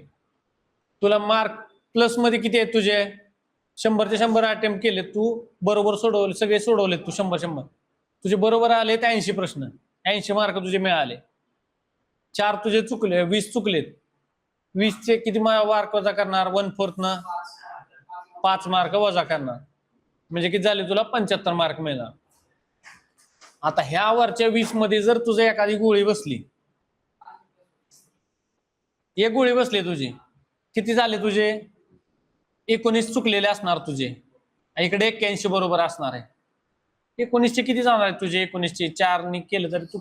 तुला मार्क प्लस मध्ये किती आहेत तुझे? 100चे 100 अटेम्प्ट केले तू. बरोबर सोडवले. सगळे सोडवले तू 100 तुझे बरोबर आले. 80 प्रश्न. 80 मार्क तुझे मिळाले. 4 तुझे चुकले. 20 चुकलेत. 20चे किती मार्क वजा करणार? 1/4 न 5 मार्क वजा करणार. म्हणजे किती झाले? तुला 75 मार्क मिळणार. आता ह्या वरच्या 20 मध्ये जर तुझं एखादी गोळी बसली. एक गोळी बसली तुझी. किती झाले तुझे? 19 चुकलेले असणार तुझे. इकडे 81 बरोबर असणार आहे. 19चे किती जाणार आहे तुझे? 19चे 4 ने केलं तर तू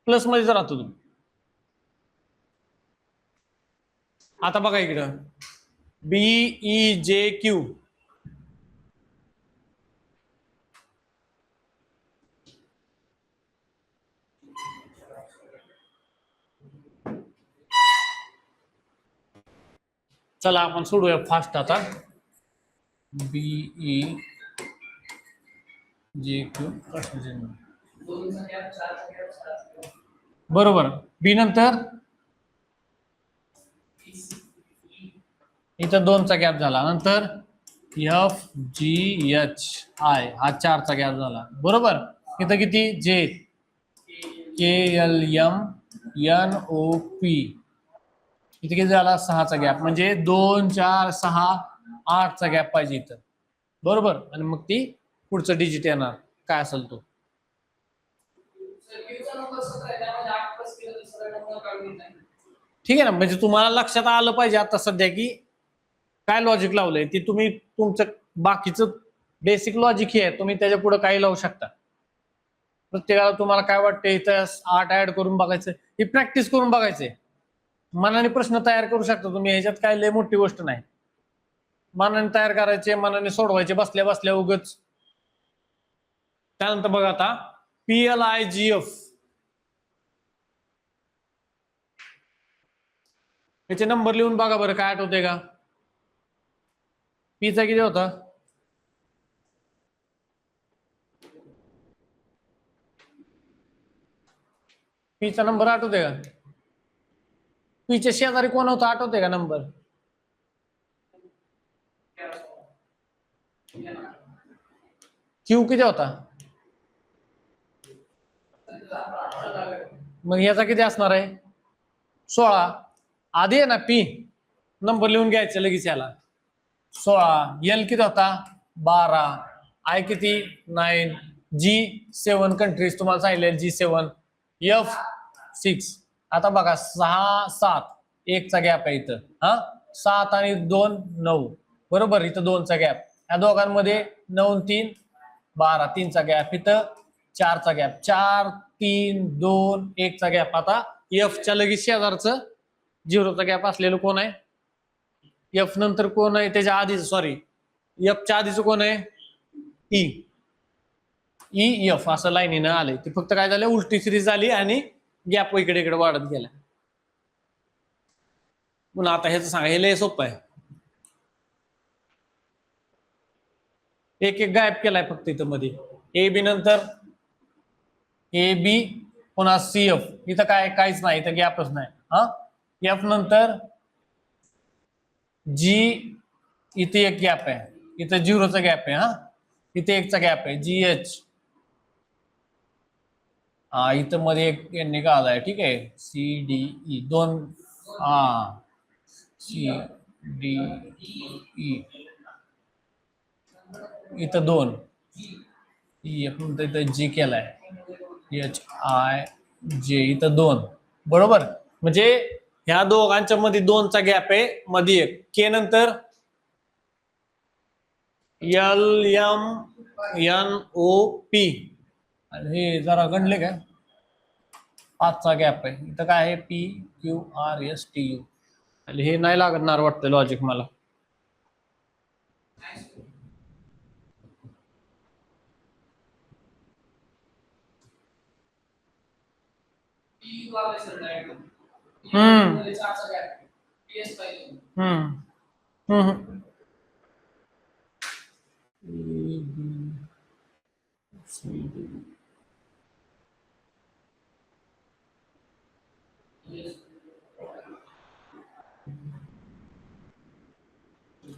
प्लस मध्ये राहतो तू. आता बघा इकडं BEJQ. चला आपण सोडूया फास्ट आता. BEJQ बरोबर. बी नंतर इथं 2चा गॅप झाला. नंतर FGHI हा 4चा गॅप झाला. बरोबर. इथं किती? JKLMNOP इथे किती झाला? 6चा गॅप. म्हणजे 2 4 6 8चा गॅप पाहिजे इथं, बरोबर. आणि मग ती पुढचं डिजिट येणार काय असेल तो. ठीक आहे ना, म्हणजे तुम्हाला लक्षात आलं पाहिजे आता सध्या की काय लॉजिक लावलंय. ती तुम्ही तुमचं बाकीचं बेसिक लॉजिक हे आहे, तुम्ही त्याच्या पुढे काही लावू शकता. प्रत्येकाला तुम्हाला काय वाटतं इथं 8 ऍड करून बघायचं, ही प्रॅक्टिस करून बघायचंय. मनाने प्रश्न तयार करू शकता तुम्ही, ह्याच्यात काय लय मोठी गोष्ट नाही. मनाने तयार करायचे, मनाने सोडवायचे बसल्या बसल्या उगच. त्यानंतर बघा आता PLIGF, याचे नंबर लिहून बघा बरं काय आठवते का. पीचा किती होता, पीचा नंबर आठवते का. पीच्या शेजारी कोण होता आठवते का नंबर. क्यू किती होता, मग याचा किती असणार आहे 16. आधी आहे ना पी, नंबर लिहून घ्यायचं लगेच याला. 16, एल किती होता 12, आय किती 9, जी 7 कंट्रीज तुम्हाला सांगितले G7, F 6. आता बघा 6 7 1चा गॅप आहे इथं, हा 7 आणि 2 9, बरोबर. इथं 2चा गॅप, या दोघांमध्ये 9 3 12, 3चा गॅप, इथं 4चा गॅप, 4 3 2 1चा गॅप. आता एफच्या लगेच शेजारचं 0चा गॅप असलेलं कोण आहे, एफ नंतर कोण आहे त्याच्या आधीच, सॉरी एफच्या आधीच कोण आहे ई, ई एफ असं लाईनीनं आलंय. ते फक्त काय झालं उलटी सिरीज झाली आणि गॅप इकडे इकडे वाढत गेला. पुन्हा आता ह्याचं सांगा, हे लय सोपं आहे. एक एक गायब केलाय फक्त इथं मध्ये, ए बी नंतर ए बी पुन्हा सी एफ, इथं काय काहीच नाही, इथं गॅपच नाही. हा एफ नंतर जी, इथे एक गॅप आहे, इथं 0चा गॅप आहे, हा इथे 1चा गॅप आहे, जी एच, हा इथं मध्ये एक निघालाय, ठीक आहे. सी डी ई 2, हा सी डी ई इथं 2, एफ नंतर इथं जी केलाय, एच आय जे इथं 2, बरोबर. म्हणजे ह्या दोघांच्या मध्ये 2चा गॅप आहे, मध्ये एक. के नंतर L M N O P, हे जरा गणले का 5चा गॅप आहे, इथं काय आहे P Q R S T U. हे नाही लागणार वाटतं लॉजिक मला.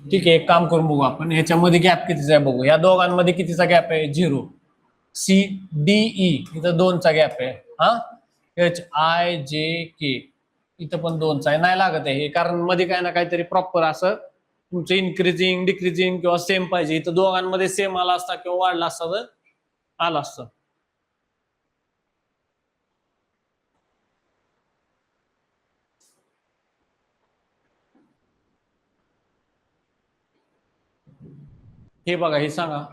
ठीक आहे, एक काम करून बघू आपण, ह्याच्यामध्ये गॅप कितीचा आहे बघू. या दोघांमध्ये कितीचा गॅप आहे 0. सी डी ई इथं 2चा गॅप आहे, हा एच आय जे के इथं पण 2चा आहे. नाही लागत आहे हे, कारण मध्ये काय ना काहीतरी प्रॉपर असं तुमचं इन्क्रीजिंग डिक्रीजिंग किंवा सेम पाहिजे. इथं दोघांमध्ये सेम आला असता किंवा वाढला असता तर आला असतं. हे बघा, हे सांगा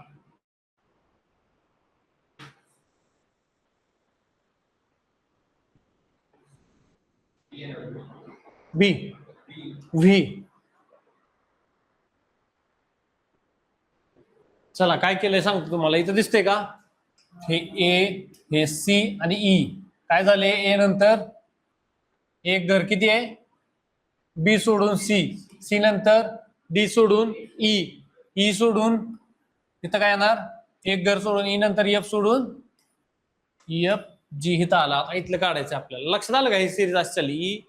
बी व्ही. चला काय केलंय सांगतो तुम्हाला, इथं दिसते का, हे ए, हे सी आणि ई. काय झाले, ए नंतर एक घर किती आहे, बी सोडून सी, सी नंतर डी सोडून ई, ई सोडून इथं काय येणार एक घर सोडून ई नंतर एफ सोडून एफ जी इथं आला. इथलं काढायचं आपल्याला. लक्षात आलं का ही सिरीज अशी चालली, ई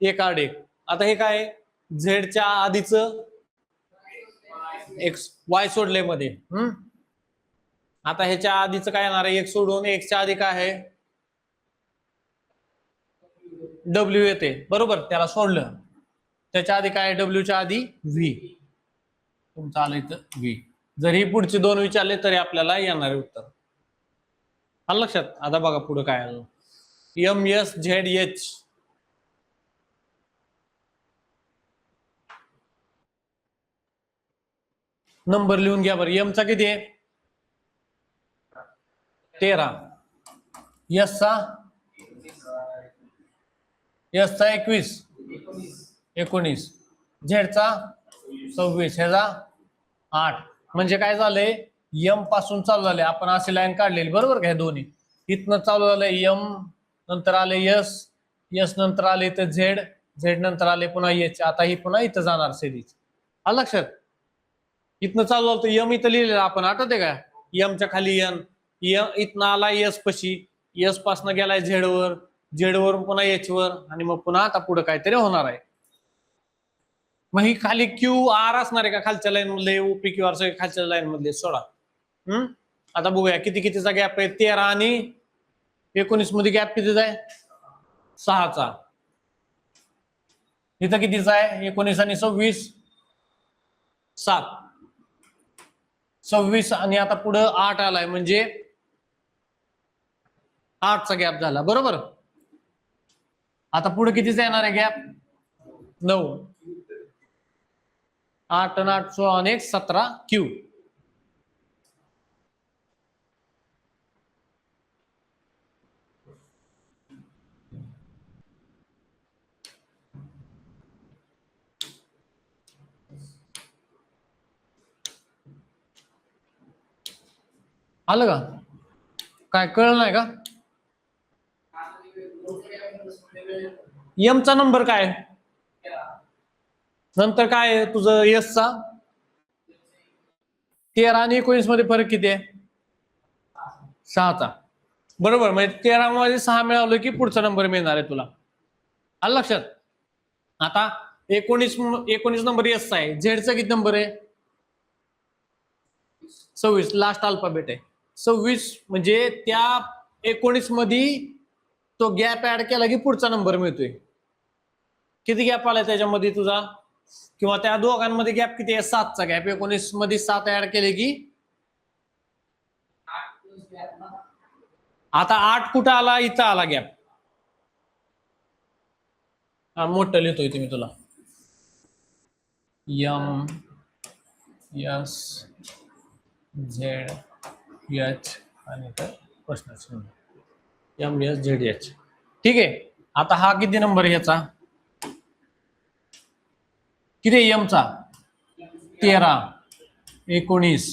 एक आड एक. आता हे काय झेडच्या आधीच एक्स वाय सोडले मध्ये, आता ह्याच्या आधीच काय येणार आहे, एक सोडून एक्सच्या आधी काय आहे डब्ल्यू येते, बरोबर. त्याला सोडलं, त्याच्या आधी काय डब्ल्यूच्या आधी व्ही. तुमचं आलं इथं व्ही. जरी पुढचे दोन विचारले तरी आपल्याला येणार आहे उत्तर. आलं लक्षात. आता बघा पुढे काय आलं. MSZH नंबर लिहून घ्या बरं. एमचा किती आहे 13, एसचा 19, झेडचा 26, ह्याचा 8. म्हणजे काय झालंय एम पासून चालू झाले. आपण अशी लाईन काढलेली बरोबर का, हे दोन्ही इथनं चालू झालंय एम, नंतर आले एस, एस नंतर आले इथं झेड, झेड नंतर आले पुन्हा एच. आता ही पुन्हा इथं जाणार सिरीज. आलं लक्षात. इथनं चालू झालं एम इथं लिहिलेलं आपण, आठवते का, एमच्या खाली एन, इथनं आला एस पशी, एस पासन गेलाय झेड वर, झेड वर पुन्हा एच वर, आणि मग पुन्हा आता पुढे काहीतरी होणार आहे. मग ही खाली क्यू आर असणार आहे का खालच्या लाईन मधले, ओपी क्यू आर सगळे खालच्या लाईन मधले सोडा. आता बघूया किती कितीचा गॅप आहे. 13 आणि 19 मध्ये गॅप कितीचा आहे 6चा. इथं कितीचा आहे 19 आणि 26 7, 26 आणि आता पुढं 8 आलाय म्हणजे 8चा गॅप झाला बरोबर. आता पुढे कितीचा येणार आहे गॅप 9, 8 आणि 8 16 आणि 17 क्यू. आलं का, काय कळलं नाही का. एमचा नंबर काय, नंतर काय तुझं एसचा 13 आणि 19 मध्ये फरक किती आहे 6चा बरोबर. म्हणजे 13 मध्ये 6 मिळवलं की पुढचा नंबर मिळणार आहे तुला. आलं लक्षात. आता 19 नंबर एसचा आहे, झेडचा किती नंबर आहे 26, लास्ट अल्फाबेट आहे 26. म्हणजे त्या 19 मध्ये तो गॅप ऍड केला की पुढचा नंबर मिळतोय. किती गॅप आलाय त्याच्यामध्ये तुझा, किंवा त्या दोघांमध्ये गॅप किती आहे 7चा गॅप. 19 मध्ये 7 ऍड केले की आता 8 कुठं आला, इथं आला गॅप. मोठं लिहितोय तुम्ही तुला, एम एस झेड एच आणि प्रश्न MSZH. ठीक आहे. आता हा किती नंबर ह्याचा किती एमचा 13, 19,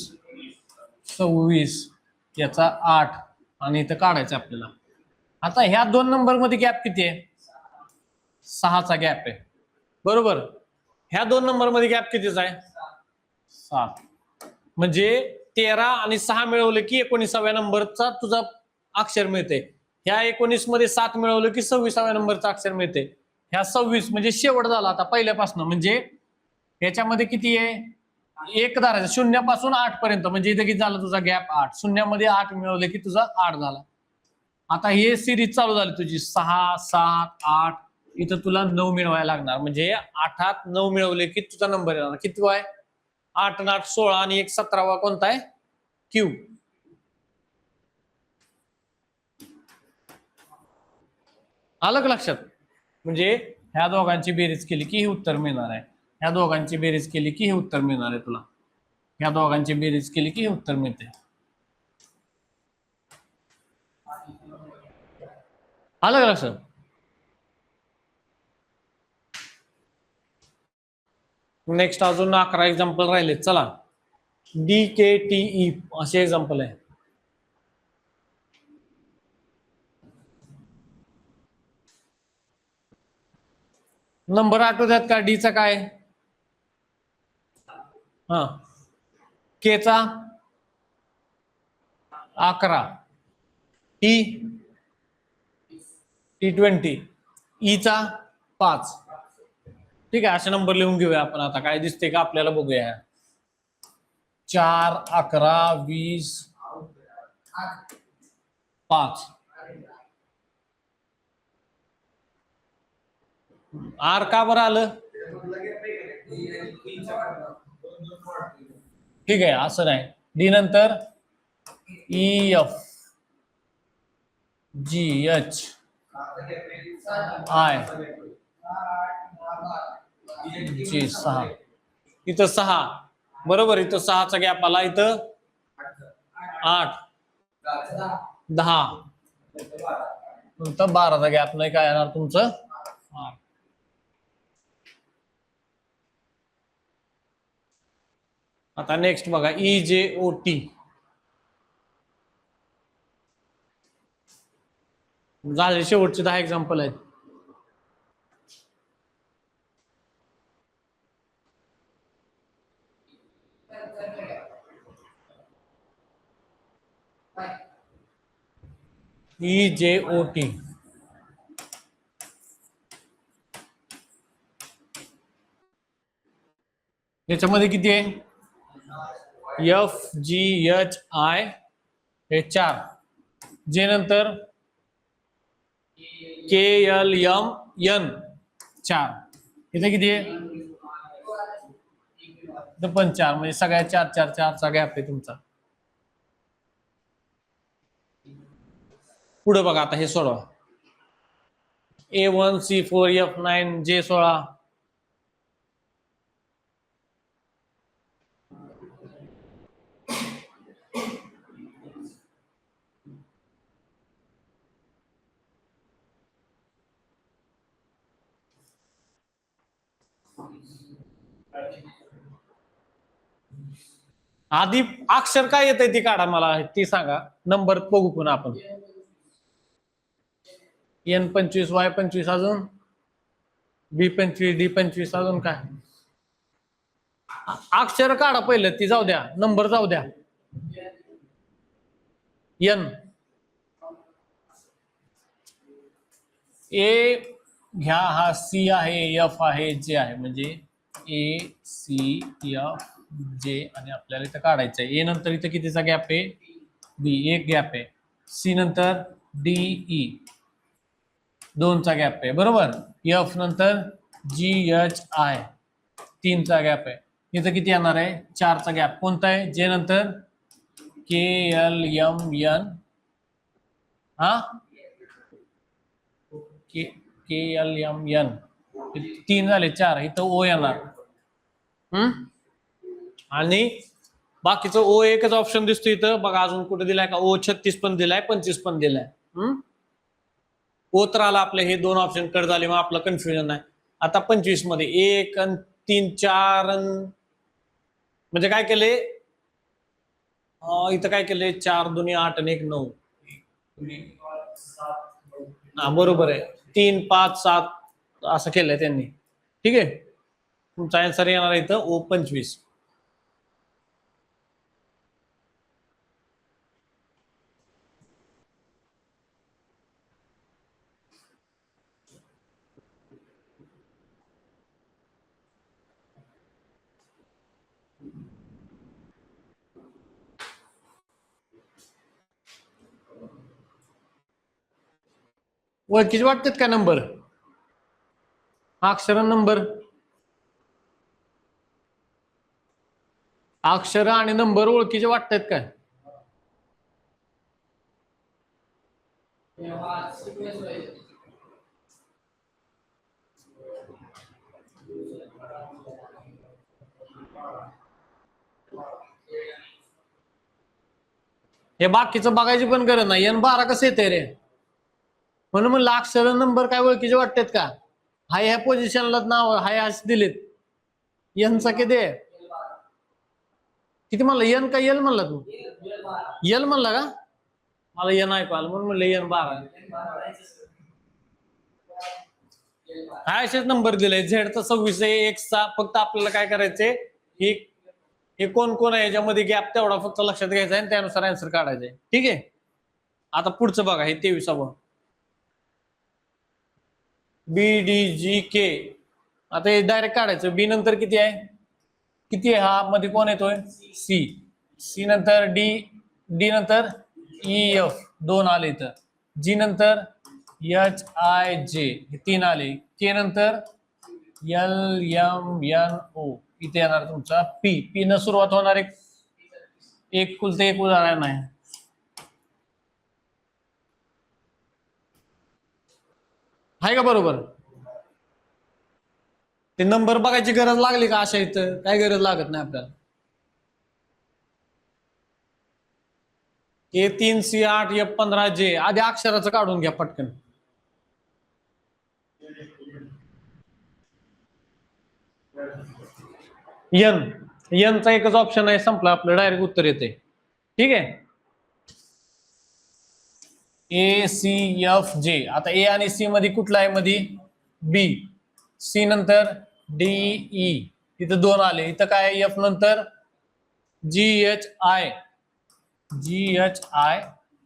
26, याचा 8 आणि इथं काढायचं आपल्याला. आता ह्या दोन नंबर मध्ये गॅप किती आहे 6चा गॅप आहे बरोबर. ह्या दोन नंबर मध्ये गॅप कितीचा आहे 7. म्हणजे 13 आणि 6 मिळवलं की 19व्या नंबरचा तुझा अक्षर मिळते. ह्या 19 मध्ये 7 मिळवलं की 26व्या नंबरचा अक्षर मिळते. ह्या 26 म्हणजे शेवट झाला आता पहिल्यापासून. म्हणजे ह्याच्यामध्ये किती आहे 1 धरायचं 0 पासून 8 पर्यंत. म्हणजे इथे किती झाला तुझा गॅप 8. 0 मध्ये 8 मिळवले की तुझा 8 झाला. आता हे सिरीज चालू झाली तुझी 6 7 8, इथं तुला 9 मिळवायला लागणार. म्हणजे 8 9 मिळवले की तुझा नंबर येणार. किती आहे 8 आणि 8 16 आणि 1 17वा कोणता आहे क्यू. आलं का लक्षात. म्हणजे ह्या दोघांची बेरीज केली की हे उत्तर मिळणार आहे. ह्या दोघांची बेरीज केली की हे उत्तर मिळणार आहे तुला. ह्या दोघांची बेरीज केली की हे उत्तर मिळते. आलं का लक्षात. नेक्स्ट अजून 11 एक्झाम्पल राहिले. चला DKTE असे एक्झाम्पल आहे. नंबर आठवतात का डीचा काय हा केचा 11, T20, ईचा 5. ठीक आहे. असे नंबर लिहून घेऊया आपण. आता काय दिसते का आपल्याला बघूया. 4 11 20 5. आर का बरं आलं ठीक आहे, असं नाही. डी नंतर E F G H I G 6. इथं 6 बरोबर, इथं 6चा गॅप आला, इथं 8 10 नंतर 12चा गॅप नाही, काय येणार तुमचं 8. आता नेक्स्ट बघा EJOT झाले, शेवटचे 10 एक्झाम्पल आहेत. EJOT याच्यामध्ये किती आहे? FGHI हे 4, जे नंतर KLMN 4, इथे किती आहे? इथं पण 4, म्हणजे सगळ्या 4 4 4चा गॅप आहे तुमचा. पुढे बघा, आता हे सोडवा. A1C4F9J16 आधी अक्षर काय येतंय ती काढा, मला ती सांगा. नंबर बघू पुन्हा आपण. N25 Y25 अजून B25 D25 अजून काय अक्षर काढा पहिलं, ती जाऊ द्या, नंबर जाऊ द्या. N ए घ्या, हा C आहे, F आहे, J आहे, म्हणजे ACF J, आणि आपल्याला इथं काढायचं आहे. A नंतर इथं कितीचा गॅप आहे? B, एक गॅप आहे. C नंतर DE 2चा गॅप आहे, बरोबर. F नंतर GHI 3चा गॅप आहे. इथं किती येणार आहे? 4चा गॅप. कोणता आहे? J नंतर KLMN, हा KLMN 3 झाले, 4 इथं O येणार. आणि बाकीचं O एकच ऑप्शन दिसतो इथं बघा. अजून कुठे दिलाय का? O36 पण दिलाय, 25 पण दिलाय. O तर आला, आपले हे 2 ऑप्शन कट झाले, मग आपलं कन्फ्युजन आहे. आता 25 मध्ये 1 आणि 3 4 म्हणजे काय केले इथं, काय केले? 4 2 8 आणि 1 9. हा बरोबर आहे, 3 5 7 असं केलंय त्यांनी. ठीक आहे, तुमचा आन्सर येणार इथं O25. ओळखीचे वाटतात का नंबर? अक्षर नंबर, अक्षर आणि नंबर ओळखीचे वाटतात काय? हे बाकीचं बघायची पण गरज नाही. N12 कसं येते रे? म्हणून म्हणलं अक्षर नंबर काय ओळखीचे वाटतात का? हाय ह्या पोझिशनला नाव हाय असे दिलेत. Nचा किती आहे? किती म्हणलं? N का L म्हणला तू? L म्हणला का? मला N ऐकू आलं म्हणून म्हणलं N12. हा असेच नंबर दिले. Z चा 26 आहे, X चा फक्त आपल्याला काय करायचंय, हे कोण कोण आहे याच्यामध्ये गॅप तेवढा फक्त लक्षात घ्यायचा आहे, त्यानुसार आन्सर काढायचा आहे. ठीक आहे, आता पुढचं बघा, हे 23वा BDGK. आता हे डायरेक्ट काढायचं. बी नंतर किती आहे? किती आहे हा? मध्ये कोण येतोय? C नंतर D नंतर EF 2 आले इथं. G नंतर HIJ 3 आले. K नंतर LMNO इथे येणार तुमचा P न सुरुवात होणार एक एक कुलते एक उदाहरण आहे. आहे का बरोबर? ते नंबर बघायची गरज लागली का अशा इथं? काय गरज लागत नाही आपल्याला. A3 C8 F15J आधी अक्षराचं काढून घ्या पटकन. एन चा एकच ऑप्शन आहे, संपला आपलं, डायरेक्ट उत्तर येते. ठीक आहे. ACFJ. आता ए आणि सी मध्ये कुठला आहे? मध्ये बी. सी नंतर DE, इथं 2 आले. इथं काय? एफ नंतर GHI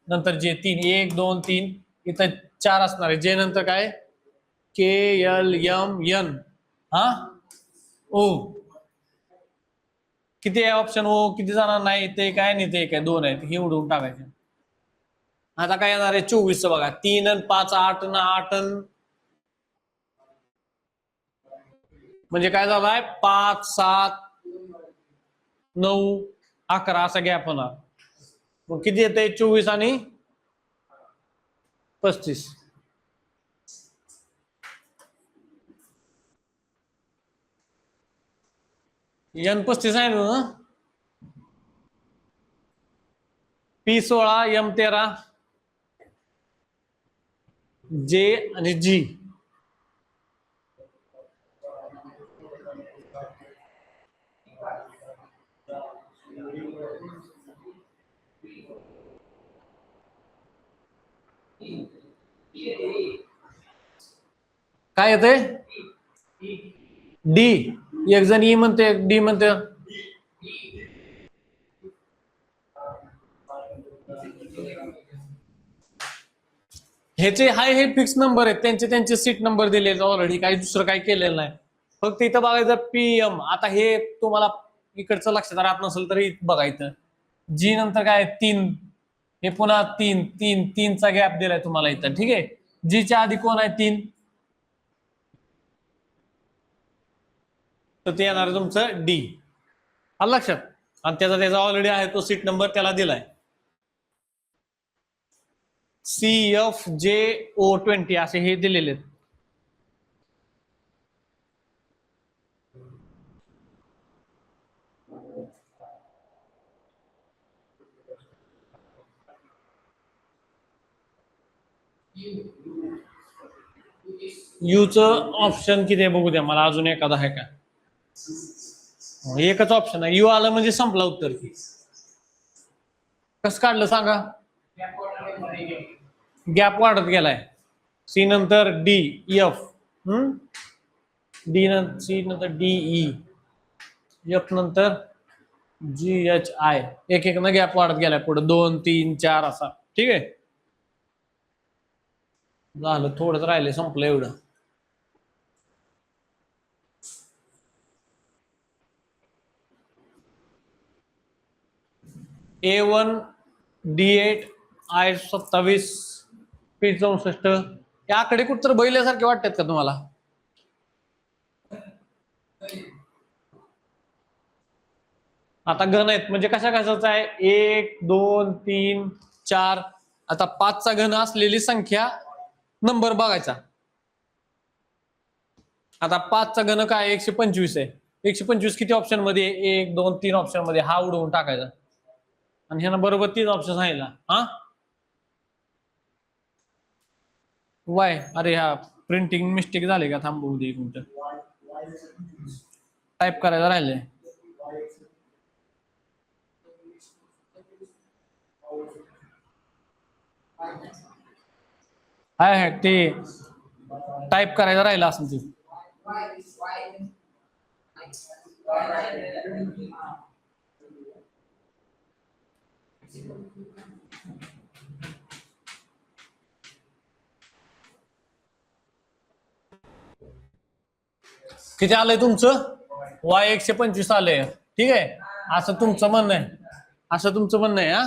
नंतर जे 3, 1 2 3, इथं 4 असणार आहे. जे नंतर काय? KLMN. हा ओ किती आहे ऑप्शन? ओ किती जाणार नाही ते काय नाही, ते काय 2 आहेत, हे उडवून टाकायचे. आता काय येणार आहे? 24 बघा. 3 आणि 5 8 आणि 8 म्हणजे काय झालाय? 5 7 9 11 असा गॅप होणार. मग किती येते? 24 आणि 35. N35 आहे ना. P16 M13 जे आणि जी. काय येते? डी. एक जण ई म्हणते, डी म्हणते. ह्याचे हाय हे फिक्स नंबर आहेत, त्यांचे सीट नंबर दिलेले ऑलरेडी, काही दुसरं काही केलेलं नाही. फक्त इथं बघायचं PM. आता हे तुम्हाला इकडचं लक्षात राहत नसेल तरी बघायचं. जी नंतर काय? 3. हे पुन्हा 3 3 3चा गॅप दिलाय तुम्हाला इथं. ठीक आहे. जीच्या आधी कोण आहे? 3. तर ते येणार तुमचं डी. आलं लक्षात? आणि त्याचा ऑलरेडी आहे तो सीट नंबर त्याला दिलाय. CFJO20 असे हे दिलेले आहेत. यूचं ऑप्शन किती आहे बघू द्या मला, अजून एखादा आहे का? एकच ऑप्शन आहे. यू आलं म्हणजे संपला उत्तर. कसं काढलं सांगा? गॅप वाढत गेलाय. सी नंतर डी एफ, सी नंतर DE, एफ नंतर GHI. एक एक ना गॅप वाढत गेलाय पुढे, 2 3 4 असा. ठीक आहे. झालं, थोडंच राहिले, संपलं एवढं. A1 D8 I27 P64. या आकडे कुठतर बैल्यासारखे वाटतात का तुम्हाला? आता घन आहेत म्हणजे कशा कशाचा आहे? 1 2 3 4. आता 5चा घन असलेली संख्या नंबर बघायचा. आता 5चा घन काय? 125 आहे. 125 किती ऑप्शन मध्ये? 1 2 3 ऑप्शन मध्ये. हा उडवून टाकायचा आणि ह्यानं बरोबर 3 ऑप्शन सांगितला. हा वाय. अरे हा प्रिंटिंग मिस्टेक झाले का? थांबवू दे एक मिनिट, टाईप करायला राहिले. हाय ते टाईप करायला राहिलं असं ते. किती आलंय तुमचं? Y125 आलंय. ठीक आहे. असं तुमचं म्हणणं आहे, असं तुमचं म्हणणं आहे. हा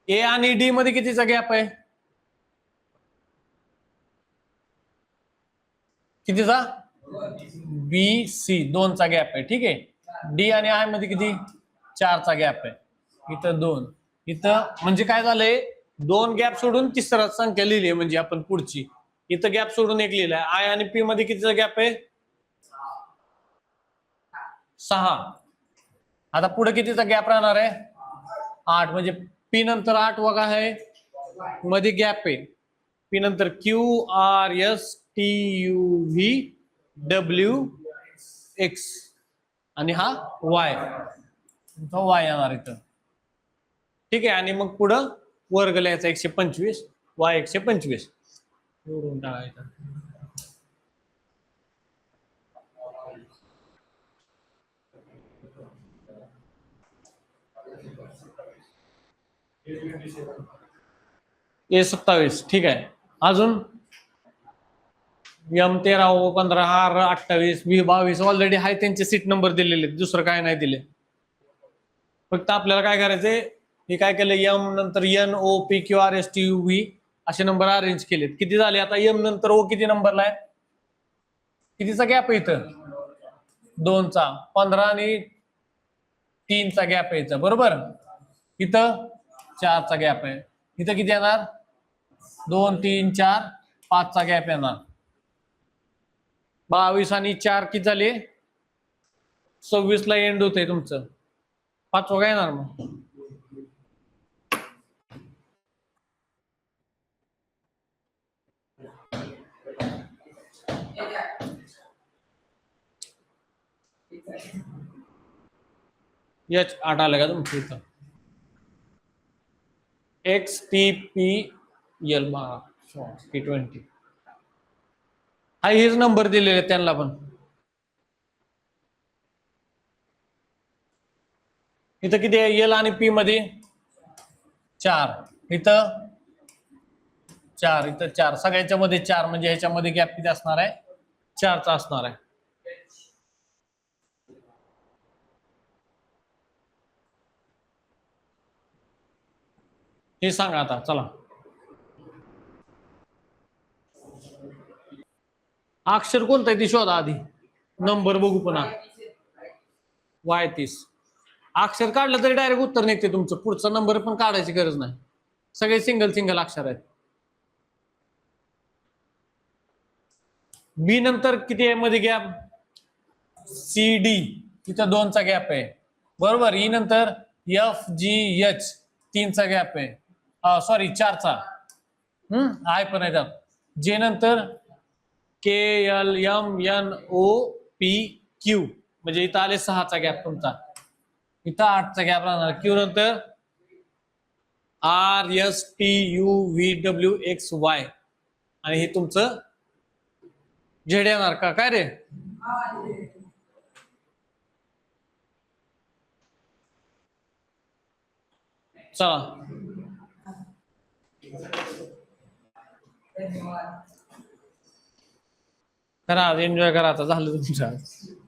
ए आणि डी मध्ये कितीचा गॅप आहे? कितीचा? बी सी 2चा गॅप आहे. ठीक आहे. डी आणि आय मध्ये किती 4चा गॅप आहे. इथं 2. इथं म्हणजे काय झालंय 2 गॅप सोडून तिसरा संख्या लिहिली म्हणजे आपण पुढची. इथं गॅप सोडून एक लिहिलाय. आय आणि पी मध्ये कितीचा गॅप आहे 6. आता पुढे कितीचा गॅप राहणार आहे 8. म्हणजे पी नंतर 8 वगा आहे मध्ये गॅप आहे. पी नंतर Q R S T U V W X आणि हा वाय येणार इथं. ठीक आहे. आणि मग पुढं वर्ग लिहायचा 125 वाय 125 एवढून टाकायचं. A27. ठीक आहे. अजून M13 O15 R28 B22 already आहे त्यांचे सीट नंबर दिलेले. दुसरं काय नाही दिले. फक्त आपल्याला काय करायचंय हे काय केलं एम नंतर N O P Q R S T U V असे नंबर अरेंज केलेत. किती झाले आता एम नंतर ओ किती नंबरला आहे कितीचा गॅप आहे इथं 2चा 15 आणि 3चा गॅप आहे इथं बरोबर. इथं 4चा गॅप आहे. इथं किती येणार 2 3 4 5चा गॅप येणार. 22 आणि 4 किती झाले 26 ला एंड होतंय तुमचं. 5 काय येणार मग H8 आलं का तुमचं इथं x T P L T20 हा हेच नंबर दिलेले त्यांना पण. इथं किती आहे एल आणि पी मध्ये 4 इथं 4 इथं 4 सगळ्याच्या मध्ये 4 म्हणजे ह्याच्यामध्ये गॅप किती असणार आहे 4चा असणार आहे. हे सांगा आता चला. अक्षर कोणतं आहे ती शोधा आधी. नंबर बघू पुन्हा Y30. अक्षर काढलं तरी डायरेक्ट उत्तर निघते तुमचं. पुढचा नंबर पण काढायची गरज नाही. सगळे सिंगल सिंगल अक्षर आहेत. बी नंतर किती आहे मध्ये गॅप सी डी तिथं 2चा गॅप आहे बरोबर. ई नंतर एफ जी एच 3चा गॅप आहे सॉरी 4चा. आय पण आहे त्यात. जे नंतर K L M N O P Q म्हणजे इथं आले 6चा गॅप तुमचा. इथं 8चा गॅप राहणार. क्यू नंतर R S T U V W X Y आणि हे तुमचं झेड येणार का काय रे. चला करा एन्जॉय करा आता झालं तुमचं.